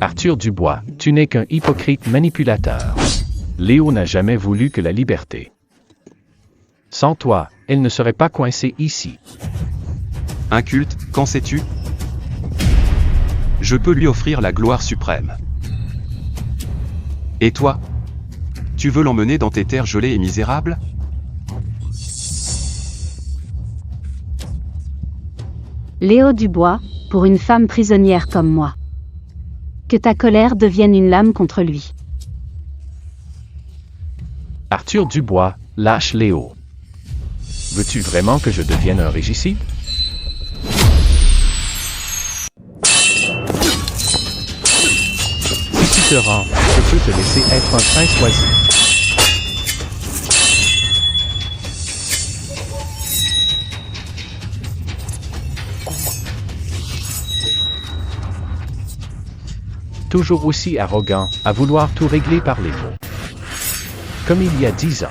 Arthur Dubois, tu n'es qu'un hypocrite manipulateur. Léo n'a jamais voulu que la liberté. Sans toi, elle ne serait pas coincée ici. Inculte, qu'en sais-tu? Je peux lui offrir la gloire suprême. Et toi? Tu veux l'emmener dans tes terres gelées et misérables? Léo Dubois, pour une femme prisonnière comme moi. Que ta colère devienne une lame contre lui. Arthur Dubois, lâche Léo. Veux-tu vraiment que je devienne un régicide? Si tu te rends, je peux te laisser être un prince oisif. Toujours aussi arrogant, à vouloir tout régler par les mots. Comme il y a 10 ans.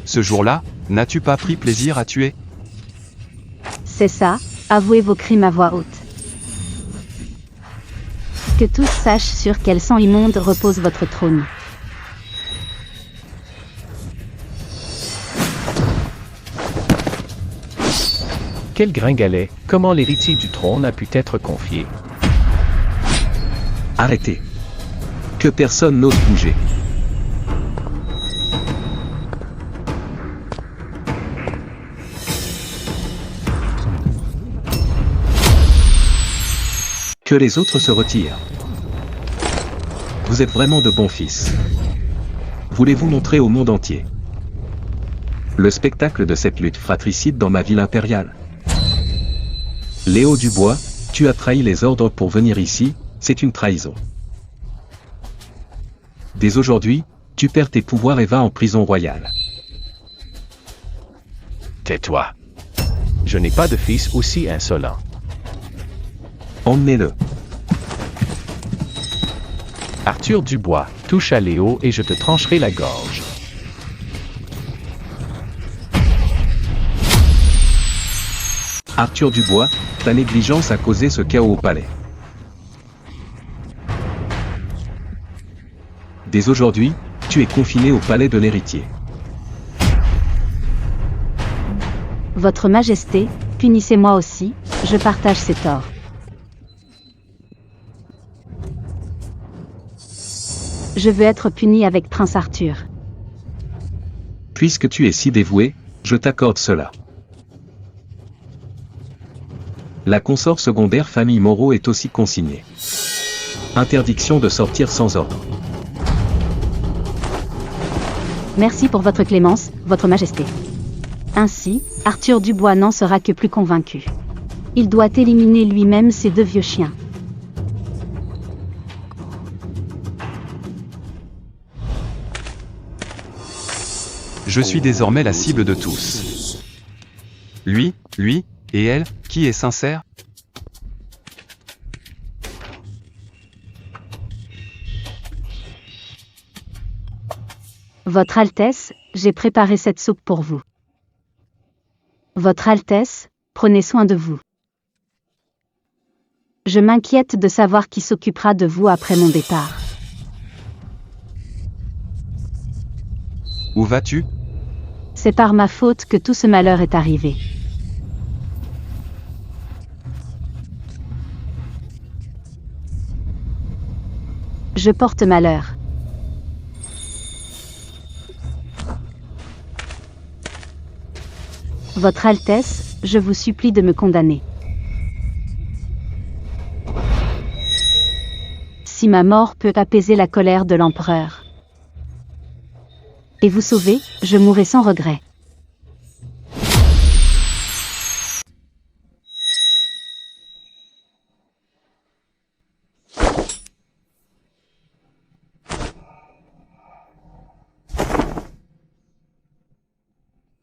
Ce jour-là, n'as-tu pas pris plaisir à tuer? C'est ça, avouez vos crimes à voix haute. Que tous sachent sur quel sang immonde repose votre trône. Quel gringalet, comment l'héritier du trône a pu être confié? Arrêtez. Que personne n'ose bouger. Que les autres se retirent. Vous êtes vraiment de bons fils. Voulez-vous montrer au monde entier le spectacle de cette lutte fratricide dans ma ville impériale? Léo Dubois, tu as trahi les ordres pour venir ici, c'est une trahison. Dès aujourd'hui, tu perds tes pouvoirs et vas en prison royale. Tais-toi. Je n'ai pas de fils aussi insolent. Emmenez-le. Arthur Dubois, touche à Léo et je te trancherai la gorge. Arthur Dubois, ta négligence a causé ce chaos au palais. Dès aujourd'hui, tu es confiné au palais de l'héritier. Votre Majesté, punissez-moi aussi, je partage ces torts. Je veux être puni avec Prince Arthur. Puisque tu es si dévoué, je t'accorde cela. La consort secondaire famille Moreau est aussi consignée. Interdiction de sortir sans ordre. Merci pour votre clémence, Votre Majesté. Ainsi, Arthur Dubois n'en sera que plus convaincu. Il doit éliminer lui-même ces deux vieux chiens. Je suis désormais la cible de tous. Lui, et elle, qui est sincère? Votre Altesse, j'ai préparé cette soupe pour vous. Votre Altesse, prenez soin de vous. Je m'inquiète de savoir qui s'occupera de vous après mon départ. Où vas-tu? C'est par ma faute que tout ce malheur est arrivé. Je porte malheur. Votre Altesse, je vous supplie de me condamner. Si ma mort peut apaiser la colère de l'empereur et vous sauver, je mourrai sans regret.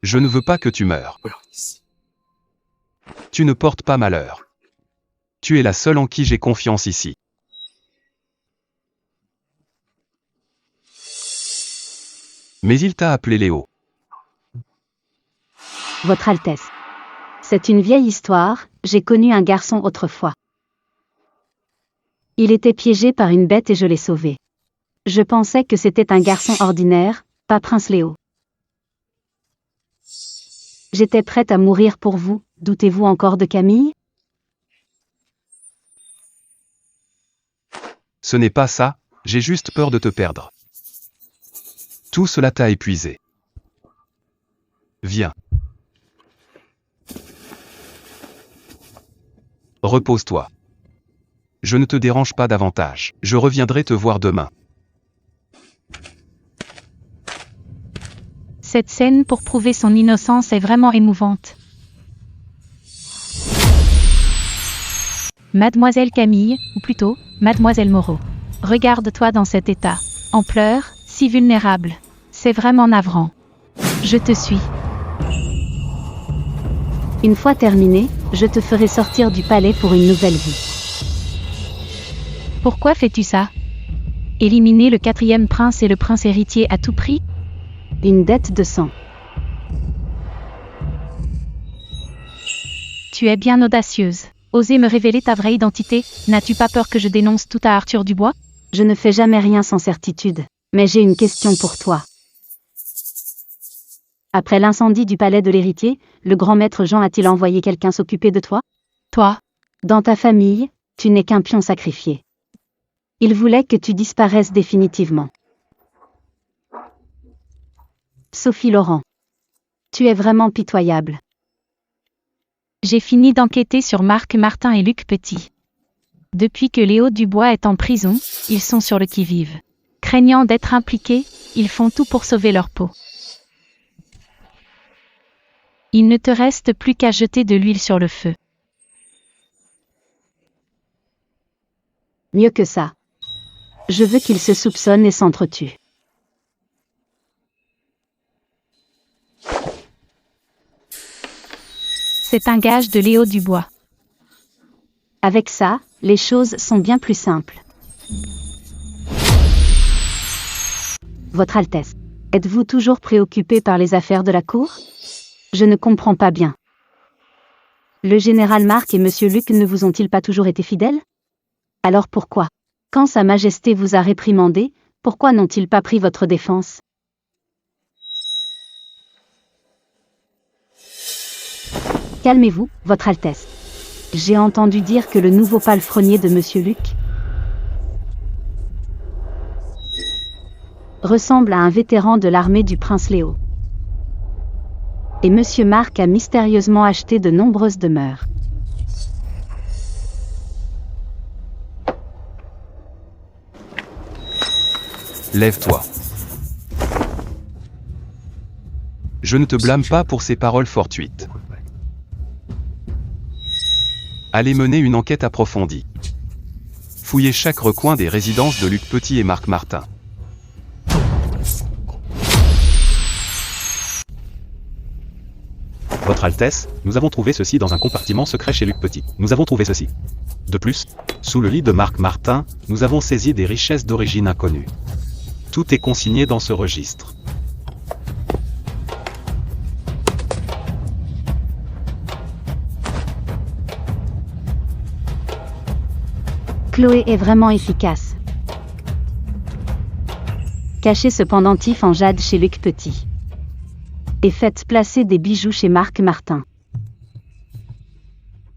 Je ne veux pas que tu meures. Tu ne portes pas malheur. Tu es la seule en qui j'ai confiance ici. Mais il t'a appelé Léo. Votre Altesse. C'est une vieille histoire, j'ai connu un garçon autrefois. Il était piégé par une bête et je l'ai sauvé. Je pensais que c'était un garçon ordinaire, pas Prince Léo. J'étais prête à mourir pour vous, doutez-vous encore de Camille? Ce n'est pas ça, j'ai juste peur de te perdre. Tout cela t'a épuisé. Viens. Repose-toi. Je ne te dérange pas davantage. Je reviendrai te voir demain. Cette scène pour prouver son innocence est vraiment émouvante. Mademoiselle Camille, ou plutôt, Mademoiselle Moreau. Regarde-toi dans cet état. En pleurs, si vulnérable. C'est vraiment navrant. Je te suis. Une fois terminé, je te ferai sortir du palais pour une nouvelle vie. Pourquoi fais-tu ça? Éliminer le 4e prince et le prince héritier à tout prix? Une dette de sang. Tu es bien audacieuse. Oser me révéler ta vraie identité, n'as-tu pas peur que je dénonce tout à Arthur Dubois? Je ne fais jamais rien sans certitude. Mais j'ai une question pour toi. Après l'incendie du palais de l'héritier, le grand maître Jean a-t-il envoyé quelqu'un s'occuper de toi? Toi? Dans ta famille, tu n'es qu'un pion sacrifié. Il voulait que tu disparaisses définitivement. Sophie Laurent. Tu es vraiment pitoyable. J'ai fini d'enquêter sur Marc Martin et Luc Petit. Depuis que Léo Dubois est en prison, ils sont sur le qui-vive. Craignant d'être impliqués, ils font tout pour sauver leur peau. Il ne te reste plus qu'à jeter de l'huile sur le feu. Mieux que ça. Je veux qu'ils se soupçonnent et s'entretuent. C'est un gage de Léo Dubois. Avec ça, les choses sont bien plus simples. Votre Altesse, êtes-vous toujours préoccupé par les affaires de la cour? Je ne comprends pas bien. Le général Marc et Monsieur Luc ne vous ont-ils pas toujours été fidèles? Alors pourquoi, quand Sa Majesté vous a réprimandé, pourquoi n'ont-ils pas pris votre défense? Calmez-vous, Votre Altesse. J'ai entendu dire que le nouveau palefrenier de Monsieur Luc ressemble à un vétéran de l'armée du prince Léo. Et Monsieur Marc a mystérieusement acheté de nombreuses demeures. Lève-toi. Je ne te blâme pas pour ces paroles fortuites. Allez mener une enquête approfondie. Fouillez chaque recoin des résidences de Luc Petit et Marc Martin. Votre Altesse, nous avons trouvé ceci dans un compartiment secret chez Luc Petit. Nous avons trouvé ceci. De plus, sous le lit de Marc Martin, nous avons saisi des richesses d'origine inconnue. Tout est consigné dans ce registre. Chloé est vraiment efficace. Cachez ce pendentif en jade chez Luc Petit. Et faites placer des bijoux chez Marc Martin.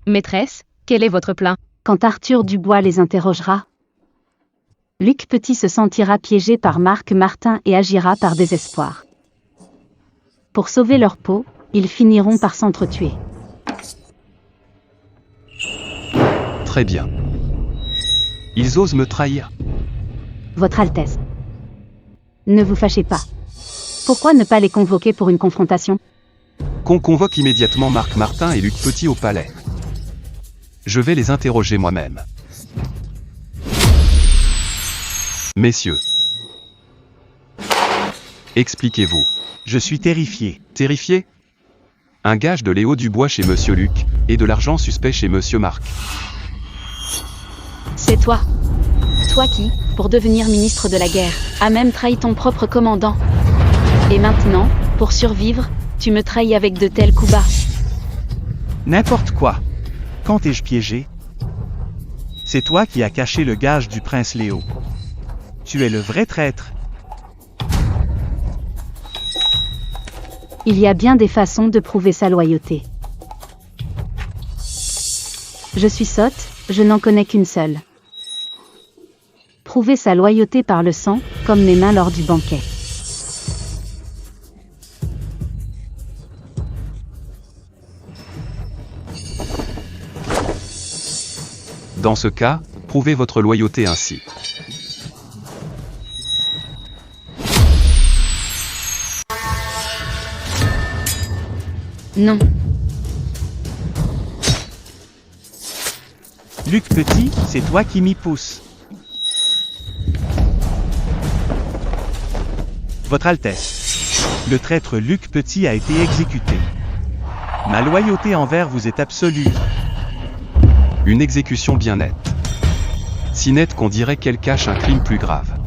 Maîtresse, quel est votre plan? Quand Arthur Dubois les interrogera, Luc Petit se sentira piégé par Marc Martin et agira par désespoir. Pour sauver leur peau, ils finiront par s'entretuer. Très bien. Ils osent me trahir. Votre Altesse. Ne vous fâchez pas. Pourquoi ne pas les convoquer pour une confrontation? Qu'on convoque immédiatement Marc Martin et Luc Petit au palais. Je vais les interroger moi-même. Messieurs. Expliquez-vous. Je suis terrifié. Terrifié? Un gage de Léo Dubois chez Monsieur Luc, et de l'argent suspect chez Monsieur Marc. C'est toi. Toi qui, pour devenir ministre de la guerre, as même trahi ton propre commandant. Et maintenant, pour survivre, tu me trahis avec de tels coups bas. N'importe quoi. Quand t'ai-je piégé? C'est toi qui as caché le gage du prince Léo. Tu es le vrai traître. Il y a bien des façons de prouver sa loyauté. Je suis sotte, je n'en connais qu'une seule. Prouver sa loyauté par le sang, comme mes mains lors du banquet. Dans ce cas, prouvez votre loyauté ainsi. Non. Luc Petit, c'est toi qui m'y pousse. Votre Altesse, le traître Luc Petit a été exécuté. Ma loyauté envers vous est absolue. Une exécution bien nette. Si nette qu'on dirait qu'elle cache un crime plus grave.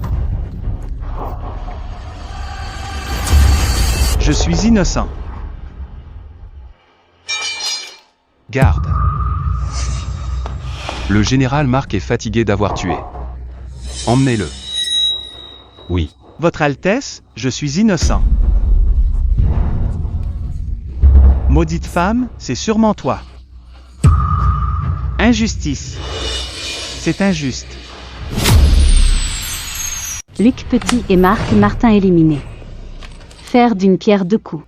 Je suis innocent. Garde. Le général Marc est fatigué d'avoir tué. Emmenez-le. Oui. Votre Altesse, je suis innocent. Maudite femme, c'est sûrement toi. Injustice. C'est injuste. Luc Petit et Marc Martin éliminés. Faire d'une pierre deux coups.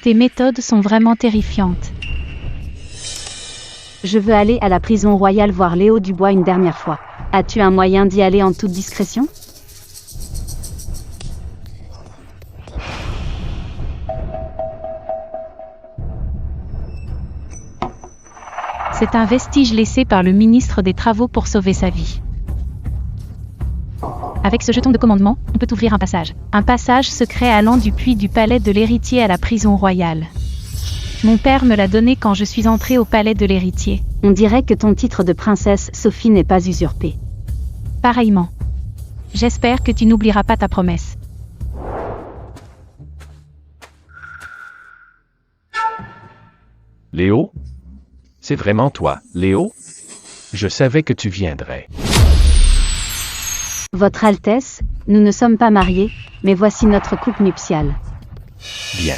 Tes méthodes sont vraiment terrifiantes. Je veux aller à la prison royale voir Léo Dubois une dernière fois. As-tu un moyen d'y aller en toute discrétion? C'est un vestige laissé par le ministre des Travaux pour sauver sa vie. Avec ce jeton de commandement, on peut ouvrir un passage. Un passage secret allant du puits du palais de l'héritier à la prison royale. Mon père me l'a donné quand je suis entrée au palais de l'héritier. On dirait que ton titre de princesse Sophie n'est pas usurpé. Pareillement. J'espère que tu n'oublieras pas ta promesse. Léo? C'est vraiment toi, Léo? Je savais que tu viendrais. Votre Altesse, nous ne sommes pas mariés, mais voici notre coupe nuptiale. Bien.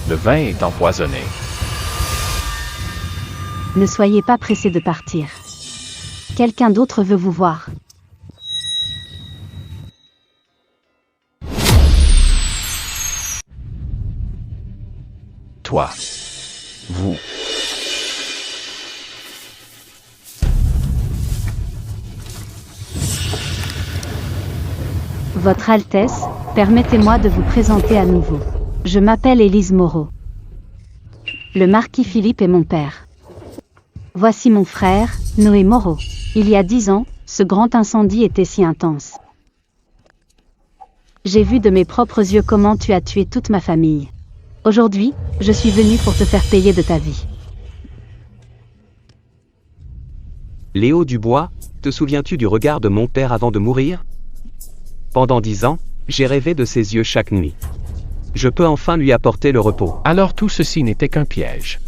Le vin est empoisonné. Ne soyez pas pressé de partir. Quelqu'un d'autre veut vous voir. Toi. Vous. Votre Altesse, permettez-moi de vous présenter à nouveau. Je m'appelle Élise Moreau. Le marquis Philippe est mon père. Voici mon frère, Noé Moreau. Il y a 10 ans, ce grand incendie était si intense. J'ai vu de mes propres yeux comment tu as tué toute ma famille. Aujourd'hui, je suis venu pour te faire payer de ta vie. Léo Dubois, te souviens-tu du regard de mon père avant de mourir? Pendant 10 ans, j'ai rêvé de ses yeux chaque nuit. Je peux enfin lui apporter le repos. Alors tout ceci n'était qu'un piège.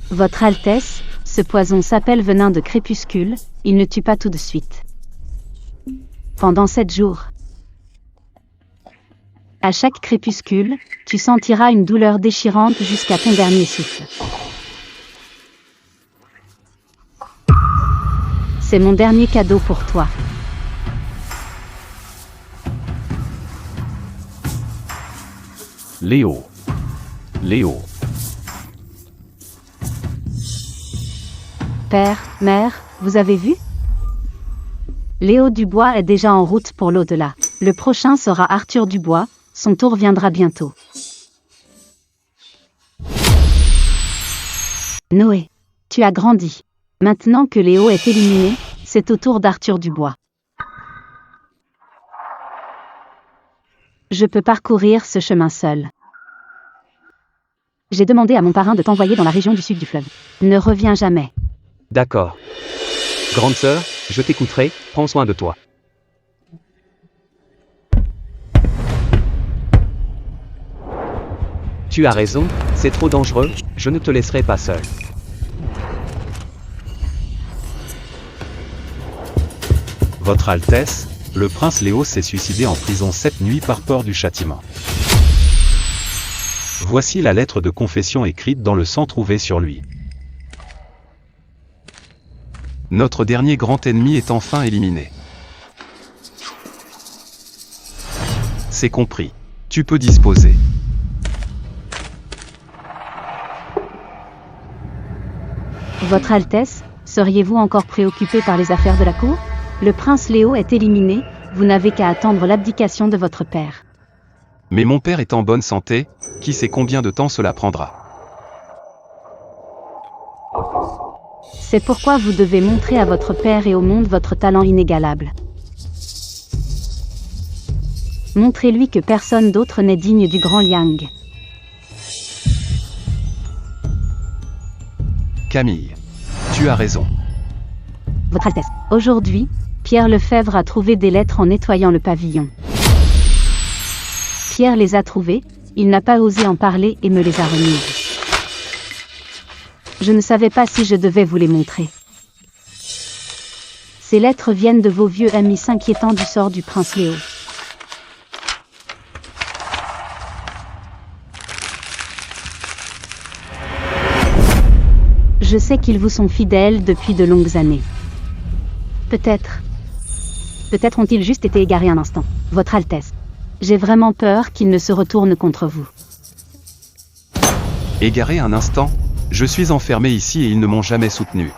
Votre Altesse, ce poison s'appelle venin de crépuscule, il ne tue pas tout de suite. Pendant 7 jours. À chaque crépuscule, tu sentiras une douleur déchirante jusqu'à ton dernier souffle. C'est mon dernier cadeau pour toi. Léo. Léo. Père, mère, vous avez vu? Léo Dubois est déjà en route pour l'au-delà. Le prochain sera Arthur Dubois, son tour viendra bientôt. Noé, tu as grandi. Maintenant que Léo est éliminé, c'est au tour d'Arthur Dubois. Je peux parcourir ce chemin seul. J'ai demandé à mon parrain de t'envoyer dans la région du sud du fleuve. Ne reviens jamais. D'accord. Grande sœur, je t'écouterai, prends soin de toi. Tu as raison, c'est trop dangereux, je ne te laisserai pas seul. Votre Altesse, le prince Léo s'est suicidé en prison cette nuit par peur du châtiment. Voici la lettre de confession écrite dans le sang trouvé sur lui. Notre dernier grand ennemi est enfin éliminé. C'est compris. Tu peux disposer. Votre Altesse, seriez-vous encore préoccupé par les affaires de la cour? Le prince Léo est éliminé, vous n'avez qu'à attendre l'abdication de votre père. Mais mon père est en bonne santé, qui sait combien de temps cela prendra. C'est pourquoi vous devez montrer à votre père et au monde votre talent inégalable. Montrez-lui que personne d'autre n'est digne du grand Liang. Camille. Tu as raison. Votre Altesse. Aujourd'hui, Pierre Lefebvre a trouvé des lettres en nettoyant le pavillon. Pierre les a trouvées, il n'a pas osé en parler et me les a remises. Je ne savais pas si je devais vous les montrer. Ces lettres viennent de vos vieux amis s'inquiétant du sort du prince Léo. Je sais qu'ils vous sont fidèles depuis de longues années. Peut-être ont-ils juste été égarés un instant. Votre Altesse. J'ai vraiment peur qu'ils ne se retournent contre vous. Égaré un instant, je suis enfermé ici et ils ne m'ont jamais soutenu.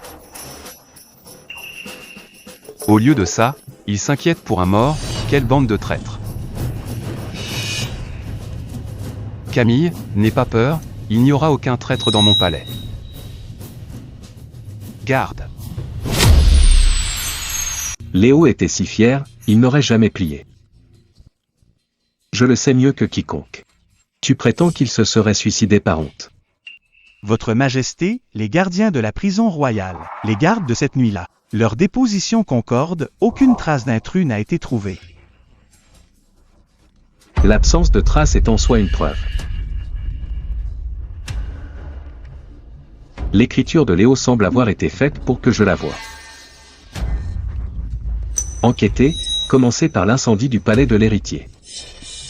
Au lieu de ça, ils s'inquiètent pour un mort, quelle bande de traîtres. Camille, n'aie pas peur, il n'y aura aucun traître dans mon palais. Garde. Léo était si fier, il n'aurait jamais plié. Je le sais mieux que quiconque. Tu prétends qu'il se serait suicidé par honte. Votre Majesté, les gardiens de la prison royale, les gardes de cette nuit-là. Leur déposition concorde, aucune trace d'intrus n'a été trouvée. L'absence de trace est en soi une preuve. L'écriture de Léo semble avoir été faite pour que je la voie. Enquêter, commencer par l'incendie du palais de l'héritier.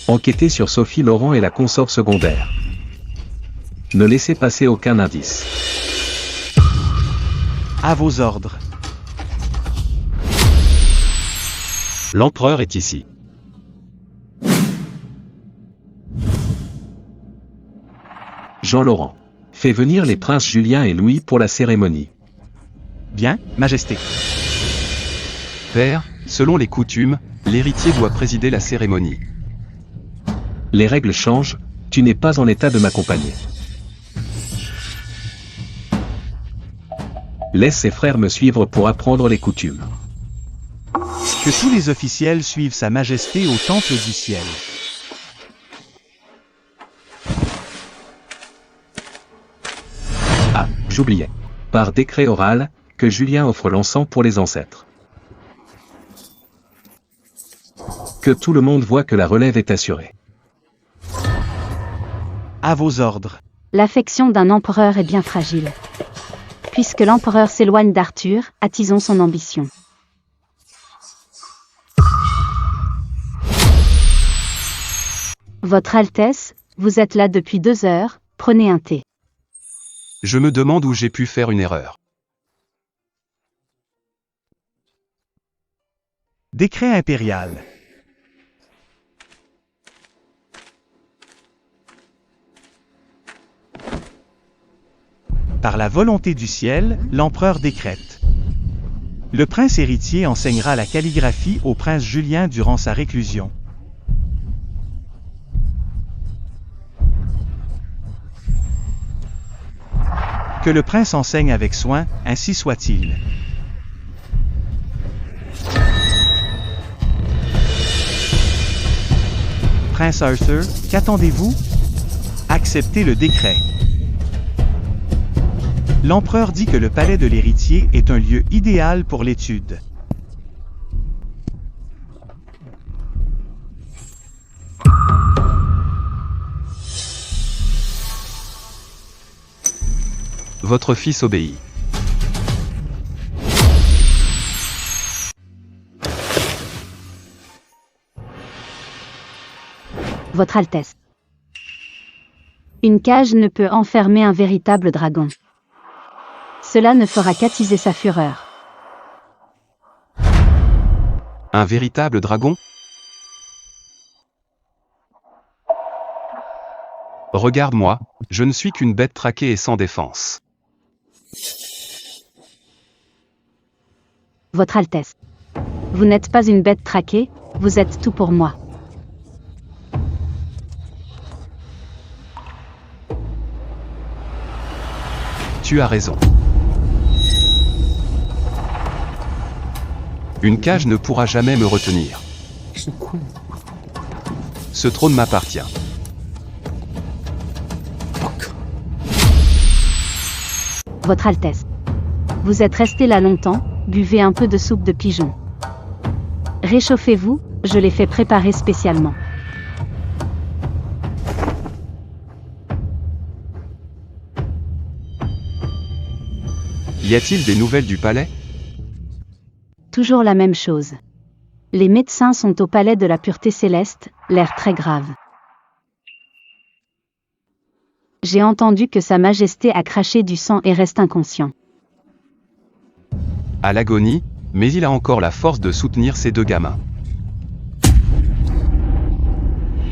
Enquêter sur Sophie Laurent et la consort secondaire. Ne laissez passer aucun indice. À vos ordres. L'empereur est ici. Jean-Laurent. Fais venir les princes Julien et Louis pour la cérémonie. Bien, Majesté. Père, selon les coutumes, l'héritier doit présider la cérémonie. Les règles changent, tu n'es pas en état de m'accompagner. Laisse ses frères me suivre pour apprendre les coutumes. Que tous les officiels suivent Sa Majesté au Temple du Ciel. Ah, j'oubliais. Par décret oral, que Julien offre l'encens pour les ancêtres. Que tout le monde voit que la relève est assurée. À vos ordres. L'affection d'un empereur est bien fragile. Puisque l'empereur s'éloigne d'Arthur, attisons son ambition. Votre Altesse, vous êtes là depuis 2 heures, prenez un thé. Je me demande où j'ai pu faire une erreur. Décret impérial. Par la volonté du ciel, l'empereur décrète. Le prince héritier enseignera la calligraphie au prince Julien durant sa réclusion. Que le prince enseigne avec soin, ainsi soit-il. Prince Arthur, qu'attendez-vous? Acceptez le décret. L'empereur dit que le palais de l'héritier est un lieu idéal pour l'étude. Votre fils obéit. Votre Altesse. Une cage ne peut enfermer un véritable dragon. Cela ne fera qu'attiser sa fureur. Un véritable dragon? Regarde-moi, je ne suis qu'une bête traquée et sans défense. Votre Altesse. Vous n'êtes pas une bête traquée, vous êtes tout pour moi. Tu as raison. Une cage ne pourra jamais me retenir. Ce trône m'appartient. Votre Altesse. Vous êtes resté là longtemps, buvez un peu de soupe de pigeon. Réchauffez-vous, je l'ai fait préparer spécialement. Y a-t-il des nouvelles du palais? Toujours la même chose. Les médecins sont au palais de la pureté céleste, l'air très grave. J'ai entendu que Sa Majesté a craché du sang et reste inconscient. À l'agonie, mais il a encore la force de soutenir ces deux gamins.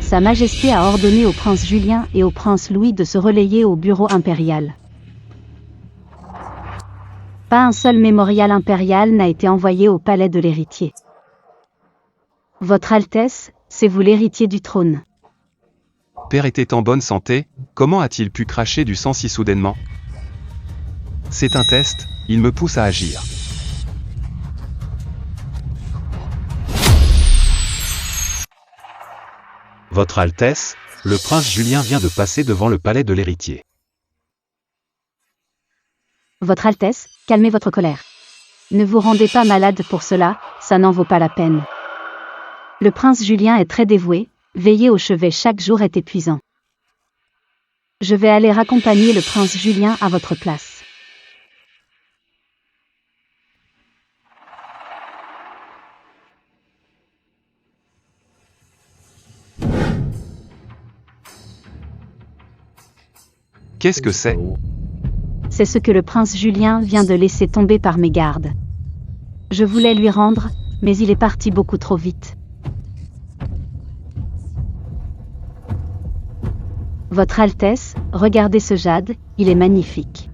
Sa Majesté a ordonné au prince Julien et au prince Louis de se relayer au bureau impérial. Pas un seul mémorial impérial n'a été envoyé au palais de l'héritier. Votre Altesse, c'est vous l'héritier du trône. Père était en bonne santé, comment a-t-il pu cracher du sang si soudainement? C'est un test, il me pousse à agir. Votre Altesse, le prince Julien vient de passer devant le palais de l'héritier. Votre Altesse, calmez votre colère. Ne vous rendez pas malade pour cela, ça n'en vaut pas la peine. Le prince Julien est très dévoué, veiller au chevet chaque jour est épuisant. Je vais aller raccompagner le prince Julien à votre place. Qu'est-ce que c'est? C'est ce que le prince Julien vient de laisser tomber par mes gardes. Je voulais lui rendre, mais il est parti beaucoup trop vite. Votre Altesse, regardez ce jade, il est magnifique.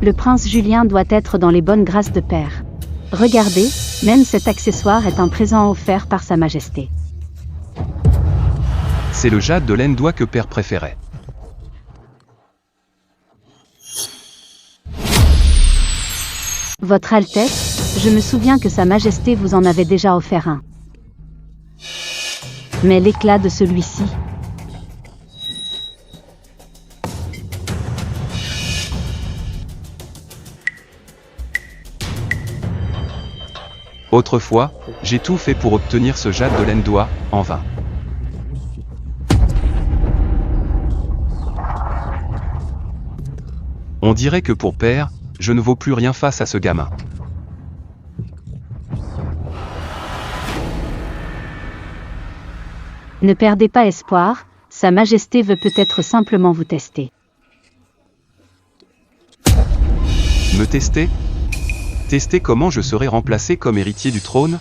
Le prince Julien doit être dans les bonnes grâces de père. Regardez, même cet accessoire est un présent offert par Sa Majesté. C'est le jade de l'Endois que père préférait. Votre Altesse, je me souviens que Sa Majesté vous en avait déjà offert un. Mais l'éclat de celui-ci. Autrefois, j'ai tout fait pour obtenir ce jade de l'Endois, en vain. On dirait que pour père, je ne vaux plus rien face à ce gamin. Ne perdez pas espoir, Sa Majesté veut peut-être simplement vous tester. Me tester? Tester comment je serai remplacé comme héritier du trône?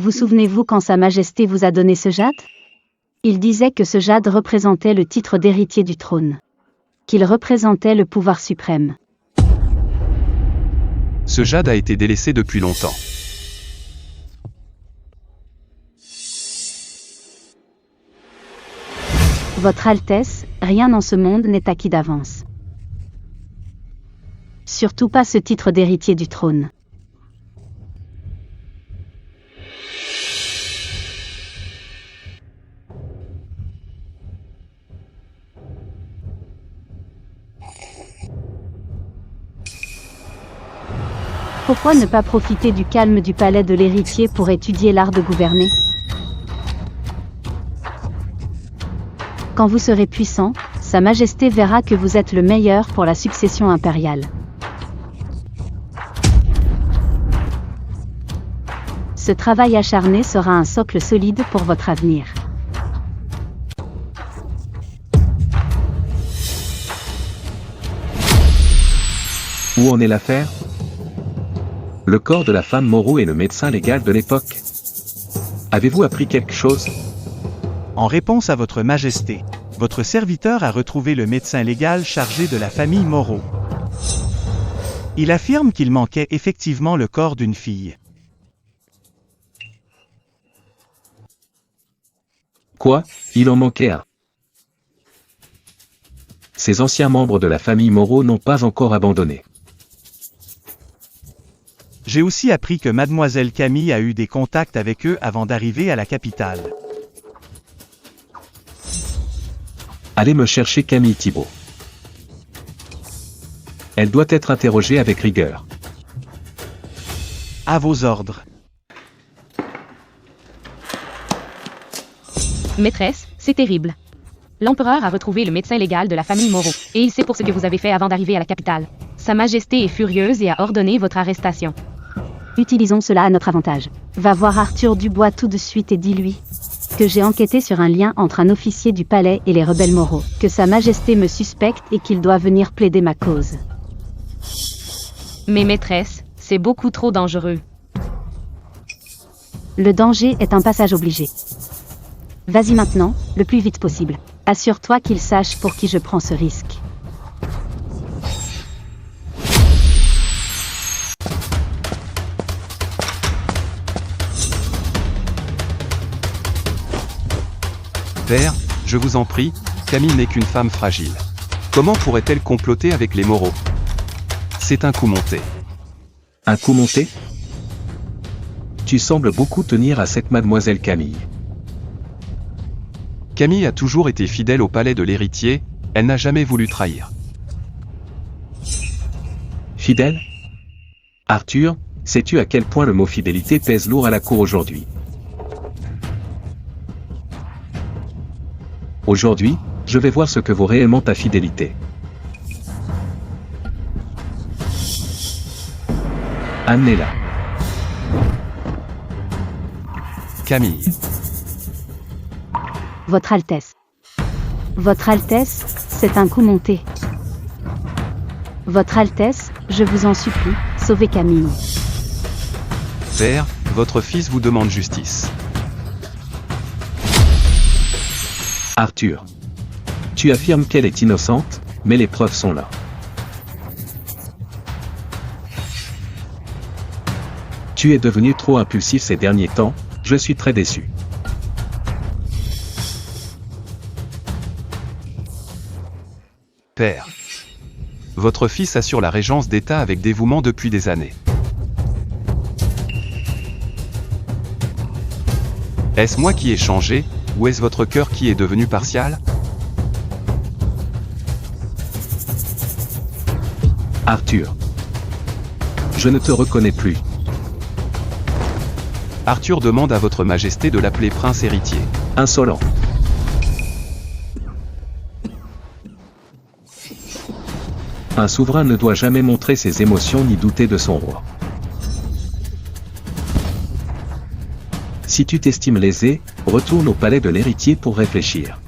Vous souvenez-vous quand Sa Majesté vous a donné ce jade? Il disait que ce jade représentait le titre d'héritier du trône. Qu'il représentait le pouvoir suprême. Ce jade a été délaissé depuis longtemps. Votre Altesse, rien en ce monde n'est acquis d'avance. Surtout pas ce titre d'héritier du trône. Pourquoi ne pas profiter du calme du palais de l'héritier pour étudier l'art de gouverner? Quand vous serez puissant, Sa Majesté verra que vous êtes le meilleur pour la succession impériale. Ce travail acharné sera un socle solide pour votre avenir. Où en est l'affaire? Le corps de la femme Moreau est le médecin légal de l'époque. Avez-vous appris quelque chose? En réponse à votre Majesté, votre serviteur a retrouvé le médecin légal chargé de la famille Moreau. Il affirme qu'il manquait effectivement le corps d'une fille. Quoi? Il en manquait un. Ces anciens membres de la famille Moreau n'ont pas encore abandonné. J'ai aussi appris que mademoiselle Camille a eu des contacts avec eux avant d'arriver à la capitale. Allez me chercher Camille Thibault. Elle doit être interrogée avec rigueur. À vos ordres. Maîtresse, c'est terrible. L'empereur a retrouvé le médecin légal de la famille Moreau, et il sait pour ce que vous avez fait avant d'arriver à la capitale. Sa Majesté est furieuse et a ordonné votre arrestation. Utilisons cela à notre avantage. Va voir Arthur Dubois tout de suite et dis-lui que j'ai enquêté sur un lien entre un officier du palais et les rebelles Moreau, que Sa Majesté me suspecte et qu'il doit venir plaider ma cause. Mais maîtresse, c'est beaucoup trop dangereux. Le danger est un passage obligé. Vas-y maintenant, le plus vite possible. Assure-toi qu'il sache pour qui je prends ce risque. Père, je vous en prie, Camille n'est qu'une femme fragile. Comment pourrait-elle comploter avec les Moreau? C'est un coup monté. Un coup monté? Tu sembles beaucoup tenir à cette mademoiselle Camille. Camille a toujours été fidèle au palais de l'héritier, elle n'a jamais voulu trahir. Fidèle? Arthur, sais-tu à quel point le mot fidélité pèse lourd à la cour aujourd'hui? Aujourd'hui, je vais voir ce que vaut réellement ta fidélité. Amenez-la. Camille. Votre Altesse. Votre Altesse, c'est un coup monté. Votre Altesse, je vous en supplie, sauvez Camille. Père, votre fils vous demande justice. Arthur. Tu affirmes qu'elle est innocente, mais les preuves sont là. Tu es devenu trop impulsif ces derniers temps, je suis très déçu. Père. Votre fils assure la régence d'État avec dévouement depuis des années. Est-ce moi qui ai changé, ou est-ce votre cœur qui est devenu partial? Arthur. Je ne te reconnais plus. Arthur demande à votre majesté de l'appeler prince héritier. Insolent. Un souverain ne doit jamais montrer ses émotions ni douter de son roi. Si tu t'estimes lésé, retourne au palais de l'héritier pour réfléchir.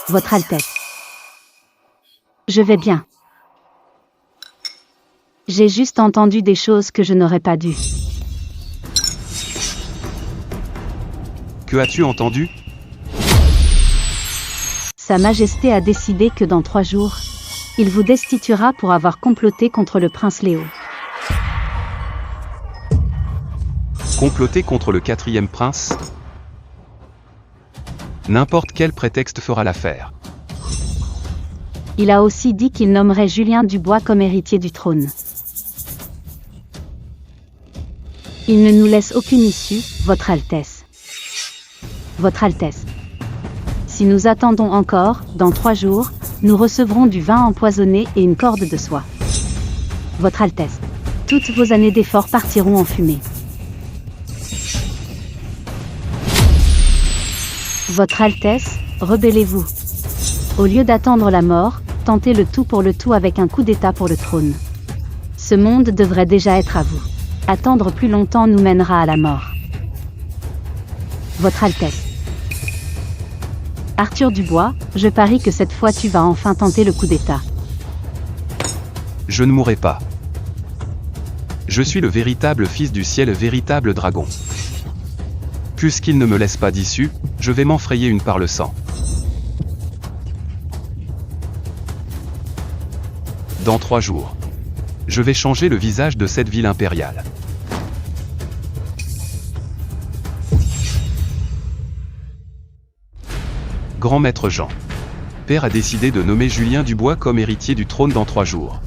Votre Altesse. Je vais bien. J'ai juste entendu des choses que je n'aurais pas dû. Que as-tu entendu? Sa Majesté a décidé que dans 3 jours, il vous destituera pour avoir comploté contre le prince Léo. Comploter contre le 4e prince? N'importe quel prétexte fera l'affaire. Il a aussi dit qu'il nommerait Julien Dubois comme héritier du trône. Il ne nous laisse aucune issue, Votre Altesse. Votre Altesse. Si nous attendons encore, dans 3 jours, nous recevrons du vin empoisonné et une corde de soie. Votre Altesse. Toutes vos années d'efforts partiront en fumée. Votre Altesse, rebellez-vous. Au lieu d'attendre la mort, tentez le tout pour le tout avec un coup d'État pour le trône. Ce monde devrait déjà être à vous. Attendre plus longtemps nous mènera à la mort. Votre Altesse. Arthur Dubois, je parie que cette fois tu vas enfin tenter le coup d'État. Je ne mourrai pas. Je suis le véritable fils du ciel, véritable dragon. Puisqu'il ne me laisse pas d'issue, je vais m'en frayer une par le sang. Dans 3 jours. Je vais changer le visage de cette ville impériale. Grand maître Jean. Père a décidé de nommer Julien Dubois comme héritier du trône dans 3 jours.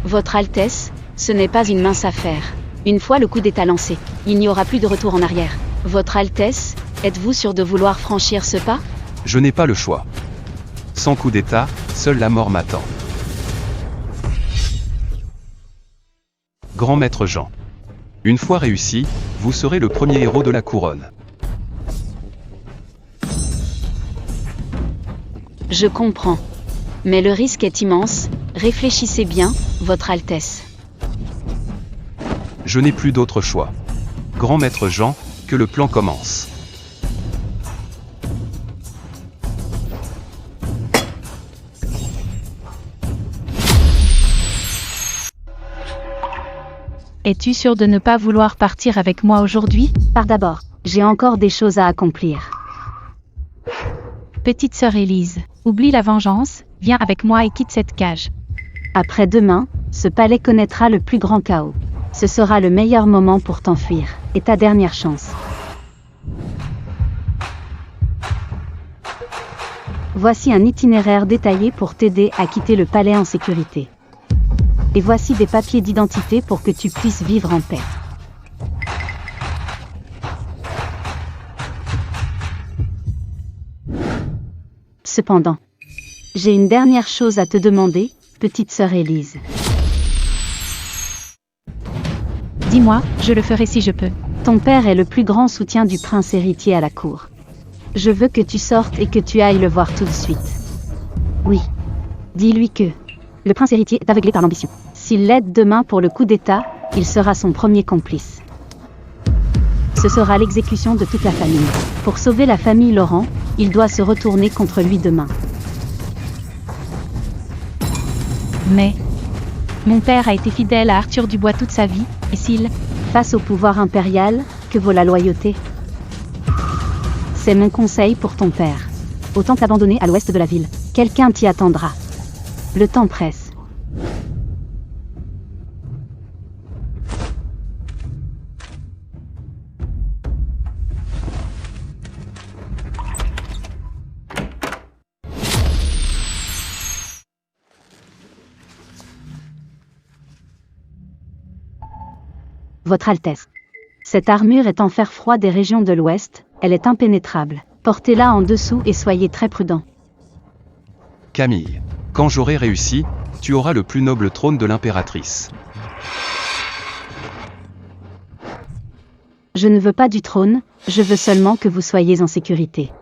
Votre Altesse, ce n'est pas une mince affaire. Une fois le coup d'État lancé, il n'y aura plus de retour en arrière. Votre Altesse, êtes-vous sûr de vouloir franchir ce pas? Je n'ai pas le choix. Sans coup d'État, seule la mort m'attend. Grand maître Jean. Une fois réussi, vous serez le premier héros de la couronne. Je comprends. Mais le risque est immense, réfléchissez bien, Votre Altesse. Je n'ai plus d'autre choix. Grand maître Jean, que le plan commence. Es-tu sûr de ne pas vouloir partir avec moi aujourd'hui? Par d'abord, j'ai encore des choses à accomplir. Petite sœur Élise, oublie la vengeance, viens avec moi et quitte cette cage. Après-demain, ce palais connaîtra le plus grand chaos. Ce sera le meilleur moment pour t'enfuir, et ta dernière chance. Voici un itinéraire détaillé pour t'aider à quitter le palais en sécurité. Et voici des papiers d'identité pour que tu puisses vivre en paix. Cependant, j'ai une dernière chose à te demander, petite sœur Élise. Dis-moi, je le ferai si je peux. Ton père est le plus grand soutien du prince héritier à la cour. Je veux que tu sortes et que tu ailles le voir tout de suite. Oui. Dis-lui que le prince héritier est aveuglé par l'ambition. S'il l'aide demain pour le coup d'État, il sera son premier complice. Ce sera l'exécution de toute la famille. Pour sauver la famille Laurent, il doit se retourner contre lui demain. Mais mon père a été fidèle à Arthur Dubois toute sa vie, et s'il... Face au pouvoir impérial, que vaut la loyauté? C'est mon conseil pour ton père. Autant t'abandonner à l'ouest de la ville. Quelqu'un t'y attendra. Le temps presse. Votre Altesse. Cette armure est en fer froid des régions de l'Ouest, elle est impénétrable. Portez-la en dessous et soyez très prudent. Camille. Quand j'aurai réussi, tu auras le plus noble trône de l'impératrice. Je ne veux pas du trône, je veux seulement que vous soyez en sécurité.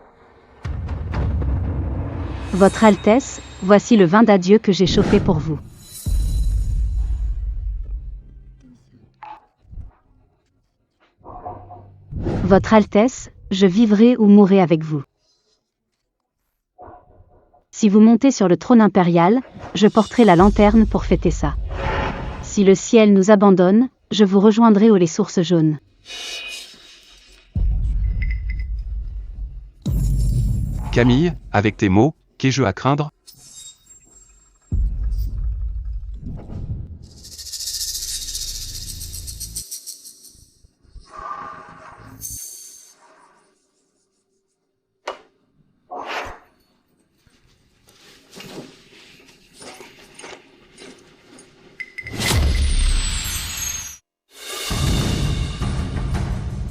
Votre Altesse, voici le vin d'adieu que j'ai chauffé pour vous. Votre Altesse, je vivrai ou mourrai avec vous. Si vous montez sur le trône impérial, je porterai la lanterne pour fêter ça. Si le ciel nous abandonne, je vous rejoindrai aux les sources jaunes. Camille, avec tes mots, qu'ai-je à craindre?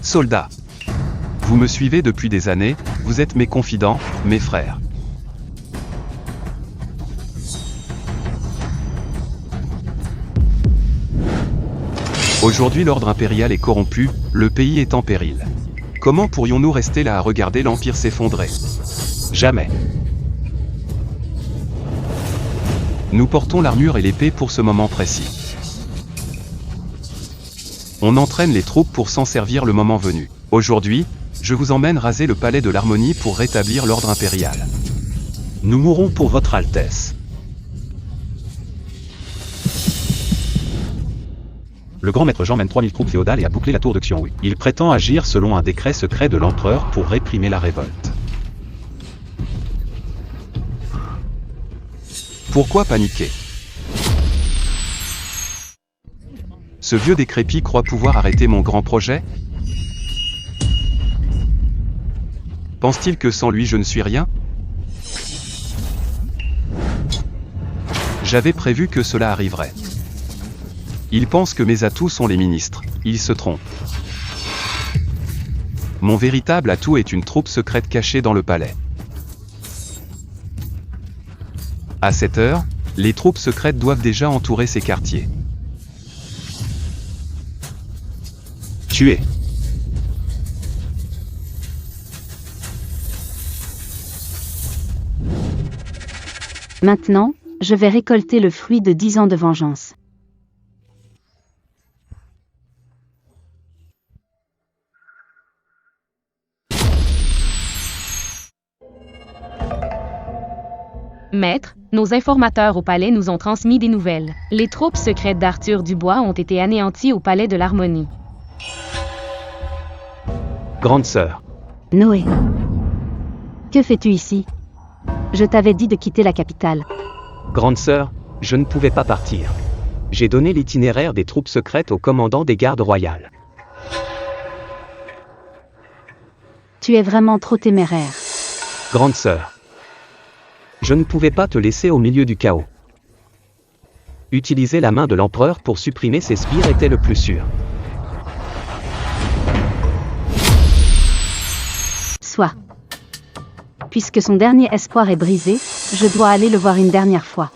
Soldats. Vous me suivez depuis des années, vous êtes mes confidents, mes frères. Aujourd'hui l'ordre impérial est corrompu, le pays est en péril. Comment pourrions-nous rester là à regarder l'Empire s'effondrer? Jamais. Nous portons l'armure et l'épée pour ce moment précis. On entraîne les troupes pour s'en servir le moment venu. Aujourd'hui, je vous emmène raser le palais de l'Harmonie pour rétablir l'ordre impérial. Nous mourrons pour votre Altesse. Le grand maître Jean mène 3000 troupes féodales et a bouclé la tour de Xionghui. Il prétend agir selon un décret secret de l'empereur pour réprimer la révolte. Pourquoi paniquer? Ce vieux décrépit croit pouvoir arrêter mon grand projet? Pense-t-il que sans lui je ne suis rien? J'avais prévu que cela arriverait. Il pense que mes atouts sont les ministres. Il se trompe. Mon véritable atout est une troupe secrète cachée dans le palais. À cette heure, les troupes secrètes doivent déjà entourer ces quartiers. Tuer. Maintenant, je vais récolter le fruit de 10 ans de vengeance. Maître, nos informateurs au palais nous ont transmis des nouvelles. Les troupes secrètes d'Arthur Dubois ont été anéanties au palais de l'Harmonie. Grande sœur. Noé. Que fais-tu ici? Je t'avais dit de quitter la capitale. Grande sœur, je ne pouvais pas partir. J'ai donné l'itinéraire des troupes secrètes au commandant des gardes royales. Tu es vraiment trop téméraire. Grande sœur. Je ne pouvais pas te laisser au milieu du chaos. Utiliser la main de l'empereur pour supprimer ses sbires était le plus sûr. Soit. Puisque son dernier espoir est brisé, je dois aller le voir une dernière fois.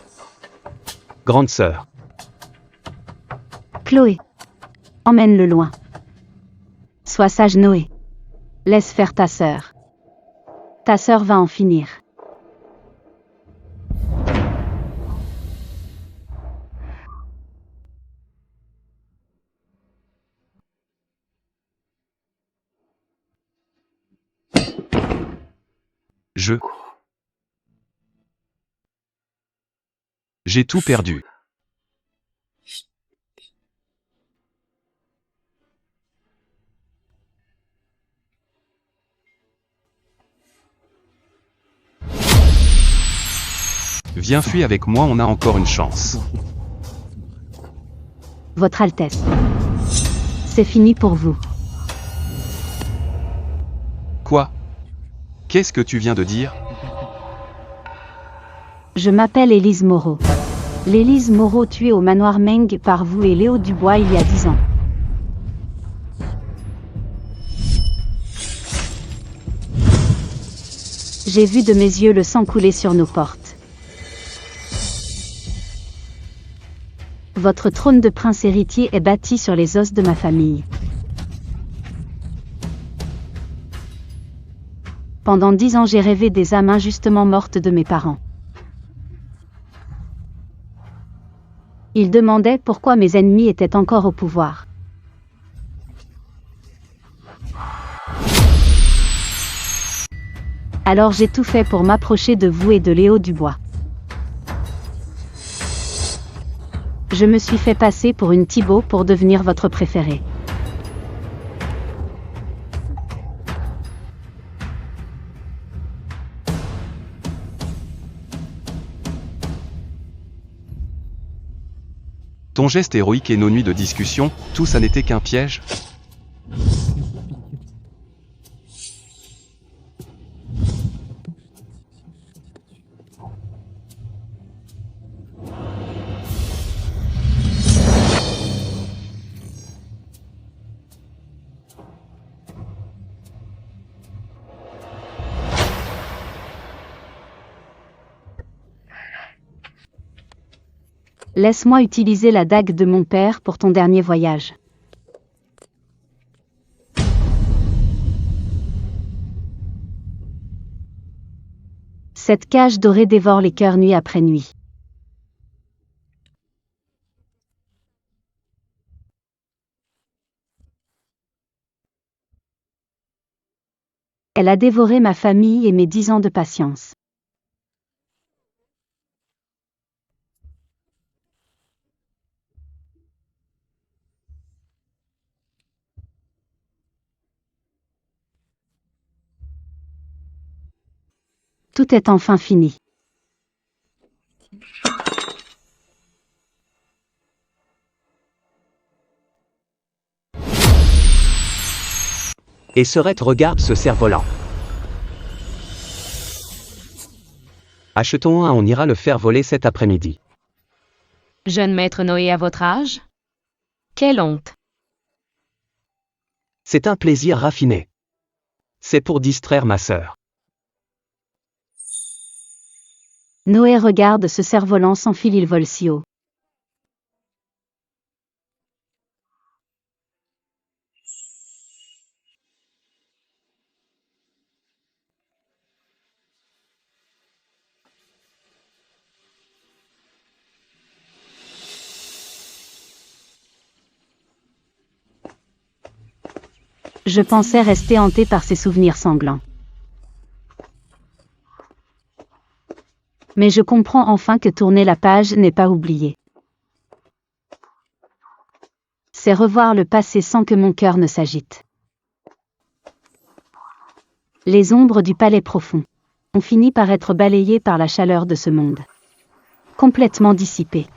Grande sœur. Chloé. Emmène-le loin. Sois sage, Noé. Laisse faire ta sœur. Ta sœur va en finir. J'ai tout perdu. Viens, fuis avec moi, on a encore une chance. Votre Altesse. C'est fini pour vous. Quoi? Qu'est-ce que tu viens de dire? Je m'appelle Élise Moreau. L'Élise Moreau tuée au manoir Meng par vous et Léo Dubois il y a 10 ans. J'ai vu de mes yeux le sang couler sur nos portes. Votre trône de prince héritier est bâti sur les os de ma famille. Pendant 10 ans j'ai rêvé des âmes injustement mortes de mes parents. Ils demandaient pourquoi mes ennemis étaient encore au pouvoir. Alors j'ai tout fait pour m'approcher de vous et de Léo Dubois. Je me suis fait passer pour une Thibaut pour devenir votre préféré. Ton geste héroïque et nos nuits de discussion, tout ça n'était qu'un piège? Laisse-moi utiliser la dague de mon père pour ton dernier voyage. Cette cage dorée dévore les cœurs nuit après nuit. Elle a dévoré ma famille et mes 10 ans de patience. Tout est enfin fini. Et Serette regarde ce cerf-volant. Achetons un, on ira le faire voler cet après-midi. Jeune maître Noé à votre âge? Quelle honte! C'est un plaisir raffiné. C'est pour distraire ma sœur. Noé regarde ce cerf-volant sans fil, il vole si haut. Je pensais rester hanté par ces souvenirs sanglants. Mais je comprends enfin que tourner la page n'est pas oublier. C'est revoir le passé sans que mon cœur ne s'agite. Les ombres du palais profond ont fini par être balayées par la chaleur de ce monde. Complètement dissipées.